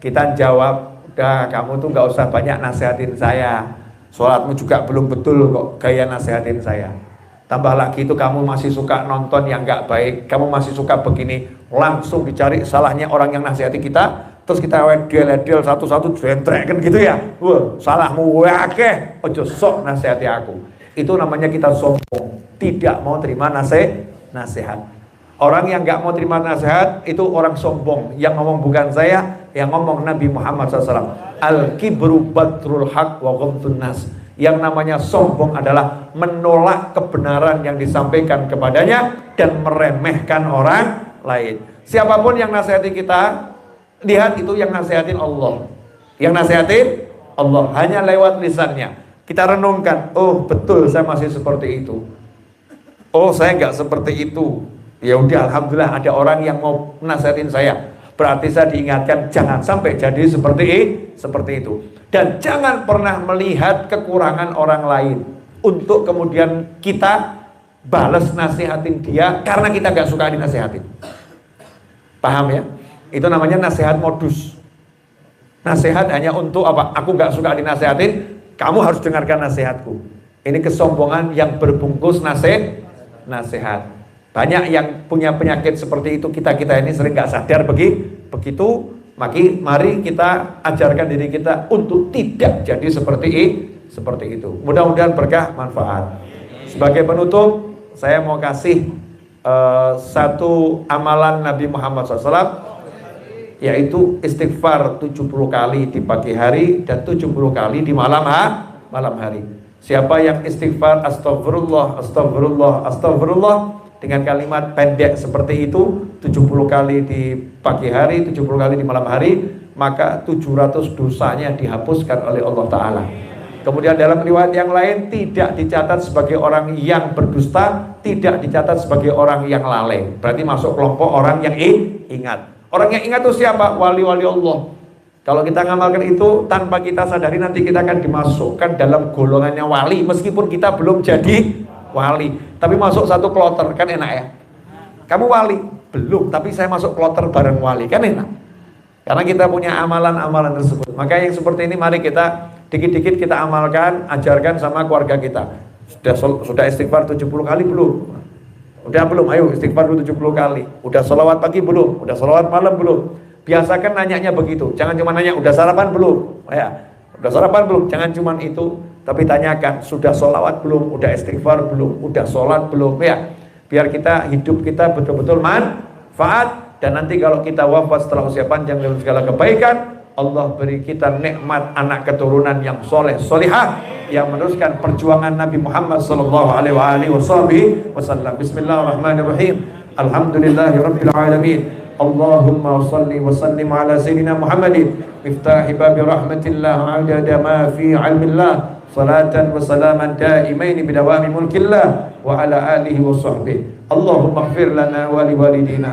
kita jawab, udah kamu tuh gak usah banyak nasihatin saya, sholatmu juga belum betul kok gaya nasihatin saya. Tambah lagi itu kamu masih suka nonton yang gak baik, kamu masih suka begini, langsung dicari salahnya orang yang nasihati kita. Terus kita wedel satu-satu jentrek kan gitu ya. Wah, salahmu akeh, ojo sok nasihati aku. Itu namanya kita sombong, tidak mau terima nasihat. Orang yang nggak mau terima nasihat itu orang sombong. Yang ngomong bukan saya, yang ngomong Nabi Muhammad SAW. Al-kibru batrul haq wa ghamtun nas. Yang namanya sombong adalah menolak kebenaran yang disampaikan kepadanya dan meremehkan orang lain. Siapapun yang nasihati kita, lihat itu yang nasihatin Allah. Yang nasihatin Allah hanya lewat lisannya. Kita renungkan, oh betul saya masih seperti itu. Oh saya nggak seperti itu. Ya udah alhamdulillah ada orang yang mau nasihatin saya. Berarti saya diingatkan jangan sampai jadi seperti itu. Dan jangan pernah melihat kekurangan orang lain untuk kemudian kita balas nasihatin dia karena kita nggak suka dinasihatin. Paham ya? Itu namanya nasihat modus. Nasihat hanya untuk apa? Aku gak suka dinasihatin, kamu harus dengarkan nasihatku. Ini kesombongan yang berbungkus nasihat. Banyak yang punya penyakit seperti itu, kita ini sering gak sadar begitu. Mari kita ajarkan diri kita untuk tidak jadi seperti itu. Mudah-mudahan berkah manfaat. Sebagai penutup, saya mau kasih satu amalan Nabi Muhammad SAW, yaitu istighfar 70 kali di pagi hari dan 70 kali di malam hari. Siapa yang istighfar astagfirullah dengan kalimat pendek seperti itu 70 kali di pagi hari, 70 kali di malam hari, maka 700 dosanya dihapuskan oleh Allah Ta'ala. Kemudian dalam riwayat yang lain tidak dicatat sebagai orang yang berdusta, tidak dicatat sebagai orang yang lalai. Berarti masuk kelompok orang yang ingat. Orang yang ingat itu siapa? Wali-wali Allah. Kalau kita ngamalkan itu tanpa kita sadari, nanti kita akan dimasukkan dalam golongannya wali, meskipun kita belum jadi wali, tapi masuk satu kloter, kan enak ya. Kamu wali? Belum, tapi saya masuk kloter bareng wali, kan enak. Karena kita punya amalan-amalan tersebut. Maka yang seperti ini mari kita dikit-dikit kita amalkan, ajarkan sama keluarga kita. Sudah istighfar 70 kali belum? Udah belum? Ayo istighfar 70 kali. Udah sholawat pagi belum? Udah sholawat malam belum? Biasakan nanyanya begitu. Jangan cuma nanya udah sarapan belum? Ya, udah sarapan belum? Jangan cuma itu, tapi tanyakan sudah sholawat belum? Udah istighfar belum? Udah sholat belum? Ya, biar kita hidup kita betul-betul manfaat. Dan nanti kalau kita wafat setelah usia panjang dengan segala kebaikan, Allah beri kita nikmat anak keturunan yang soleh solihah yang meneruskan perjuangan Nabi Muhammad sallallahu alaihi wasallam. Bismillahirrahmanirrahim. Alhamdulillahirabbil alamin. Allahumma salli wa sallim ala sayyidina Muhammadin miftahi babi rahmatillah adada ma fi ilmillah salatan wa salaman daimain bidawami mulkillah wa ala alihi wa sahbihi. Allahumma ighfir lana wa liwalidina.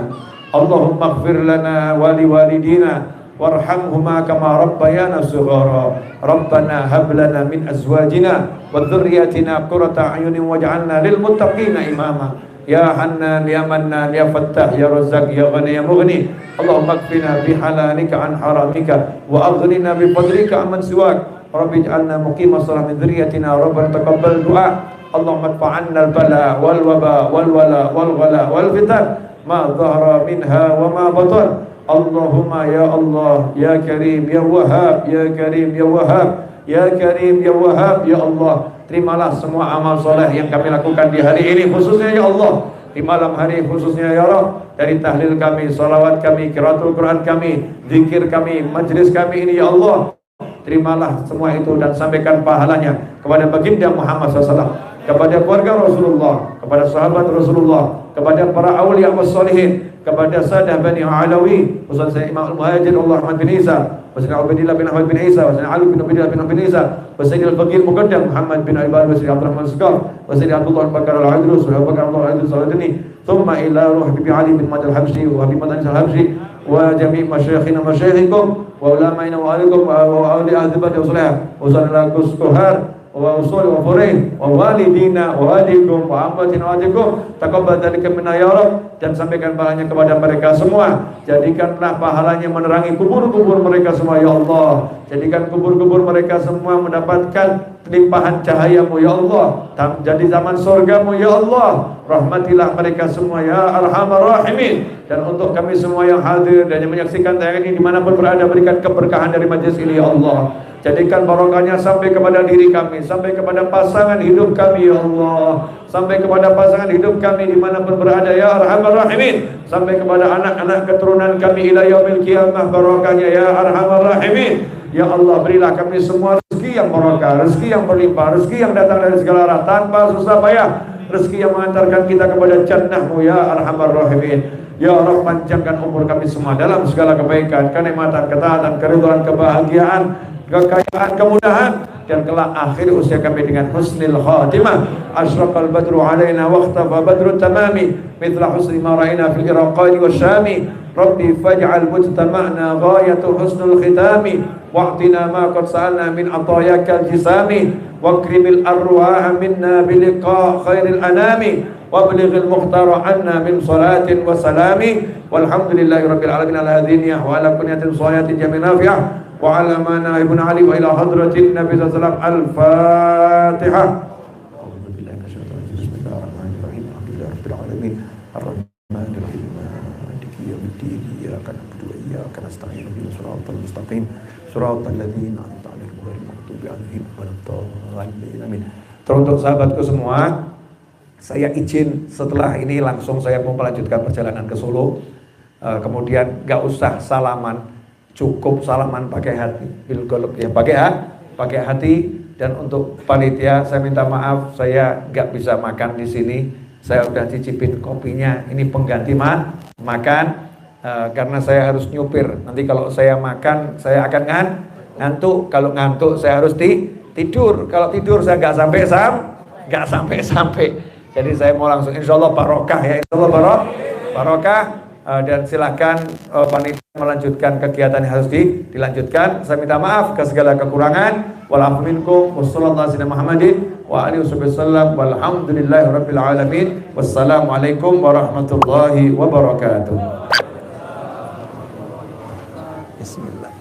Allahumma ighfir lana wa liwalidina warhamhuma kama rabbayana shighara. Rabbana hab lana min azwajina wa dhurriyyatina qurrata a'yunin waj'alna lil muttaqina imama. Ya Hannan ya Mannan ya Fattah ya Razzaq ya Ghani ya Mughni. Allahumma kfina bihalalika an haramika wa aghnina bi fadlika amman siwak. Rabbi ij'alna muqimas shalah min dhurriyyatina rabbana taqabbal du'a. Allahumma adfa'anna al-bala wal waba wal wala wal ghala wal fitan ma dhahara minha wa ma batan. Allahumma ya Allah ya Karim ya Wahhab ya Karim ya Wahhab ya Karim ya Wahhab ya Allah. Terimalah semua amal soleh yang kami lakukan di hari ini, khususnya ya Allah, di malam hari khususnya ya Rabb, dari tahlil kami, salawat kami, qiraatul Quran kami, zikir kami, majlis kami ini ya Allah. Terimalah semua itu dan sampaikan pahalanya kepada baginda Muhammad SAW, kepada keluarga Rasulullah, kepada sahabat Rasulullah, kepada para awliya wassalihin, kepada sadah Bani Alawi, khususnya Imam Al-Muhajir Allah Ahmad bin Isa, Sayyidina Ubaidillah bin Ahmad bin Isa, Sayyidina Ali bin Ubaidillah bin Ahmad bin Isa, Sayyidina Al-Faqih Muqaddam Muhammad bin Ibad, Sayyidina Abdurrahman Sekar, Sayyidina Abdullah Bakar Al-Adrus, Sayyidina Bakar Al-Adrus Al-Adni, thumma ila ruh Bibi Ali bin Mad Al-Habsyi wa Habib Mad Al-Habsyi wa jami' masyayikhina masyayikhikum wa ulama'ina wa alikum wa awli ahli badi usulha wa sallallahu kuskuhar wa usul wa furain wa walidina wa walikum wa ammatina wa adikum taqabbal dzalika minna ya Rabb, dan sampaikan pahalanya kepada mereka semua. Jadikanlah pahalanya menerangi kubur-kubur mereka semua ya Allah. Jadikan kubur-kubur mereka semua mendapatkan limpahan cahayamu ya Allah, jadi zaman surgamu ya Allah. Rahmatilah mereka semua ya Arhamar Rahimin. Dan untuk kami semua yang hadir dan yang menyaksikan tayangan ini dimanapun berada, berikan keberkahan dari majelis ini ya Allah. Jadikan barokahnya sampai kepada diri kami, sampai kepada pasangan hidup kami ya Allah, sampai kepada pasangan hidup kami dimanapun berada ya Arhamar Rahimin, sampai kepada anak-anak keturunan kami ila yaumil qiyamah, barokahnya ya Arhamar Rahimin. Ya Allah, berilah kami semua rezeki yang barokah, rezeki yang berlimpah, rezeki yang datang dari segala arah tanpa susah payah, rezeki yang mengantarkan kita kepada jannah-Mu ya Arhamar Rahimin. Ya Allah, panjangkan umur kami semua dalam segala kebaikan, kenikmatan, ketaatan, keridhaan, kebahagiaan, kekayaan, kemudahan, dan kelak akhir usia kami dengan husnul khatimah. Asyraqal badru alaina waqtafa badru tamami mithla husni ma ra'ina fil iraqani wasyami. Rabbi faj'al mujtama'na ghayatu husnul khitami wa'tina ma qad sa'alna min atayakal jisami wakrimil arwaha minna biliqa khairil anami wablighil muhtara anna min salatin wa salami walhamdulillahi rabbil alamin ala hadiniyah wa ala kunyatin sayatin jami nafi'ah wa ala mana ibn Ali wa ila hadratin Nabi sallallahu alaihi wasallam. Al-Fatihah. A'udzu billahi minasyaitonir rajim. Bismillahirrahmanirrahim. Alhamdulillahirabbil alamin. Arrahmanirrahim. Maliki yaumiddin. Iyyaka na'budu wa iyyaka nasta'in. Ihdinas siratal mustaqim. Siratal ladzina an'amta 'alaihim ghairil maghdubi 'alaihim waladdallin. Amin. Teruntuk sahabatku semua, saya izin setelah ini langsung saya mau melanjutkan perjalanan ke Solo. Kemudian gak usah salaman, cukup salaman pakai hati, ya pakai hati. Dan untuk panitia saya minta maaf, saya gak bisa makan di sini. saya udah cicipin kopinya, ini pengganti makan. Karena saya harus nyupir. Nanti kalau saya makan, saya akan ngantuk. Kalau ngantuk, saya harus tidur. Kalau tidur, saya nggak sampai. Jadi saya mau langsung, insya Allah barokah ya, insya Allah barokah. Dan silakan panitia melanjutkan kegiatan yang harus dilanjutkan. Saya minta maaf ke segala kekurangan. Wal minkum wassallallahu ala Muhammadin wa alihi wasallam walhamdulillahirabbil alamin. Wassalamualaikum warahmatullahi wabarakatuh. Bismillah.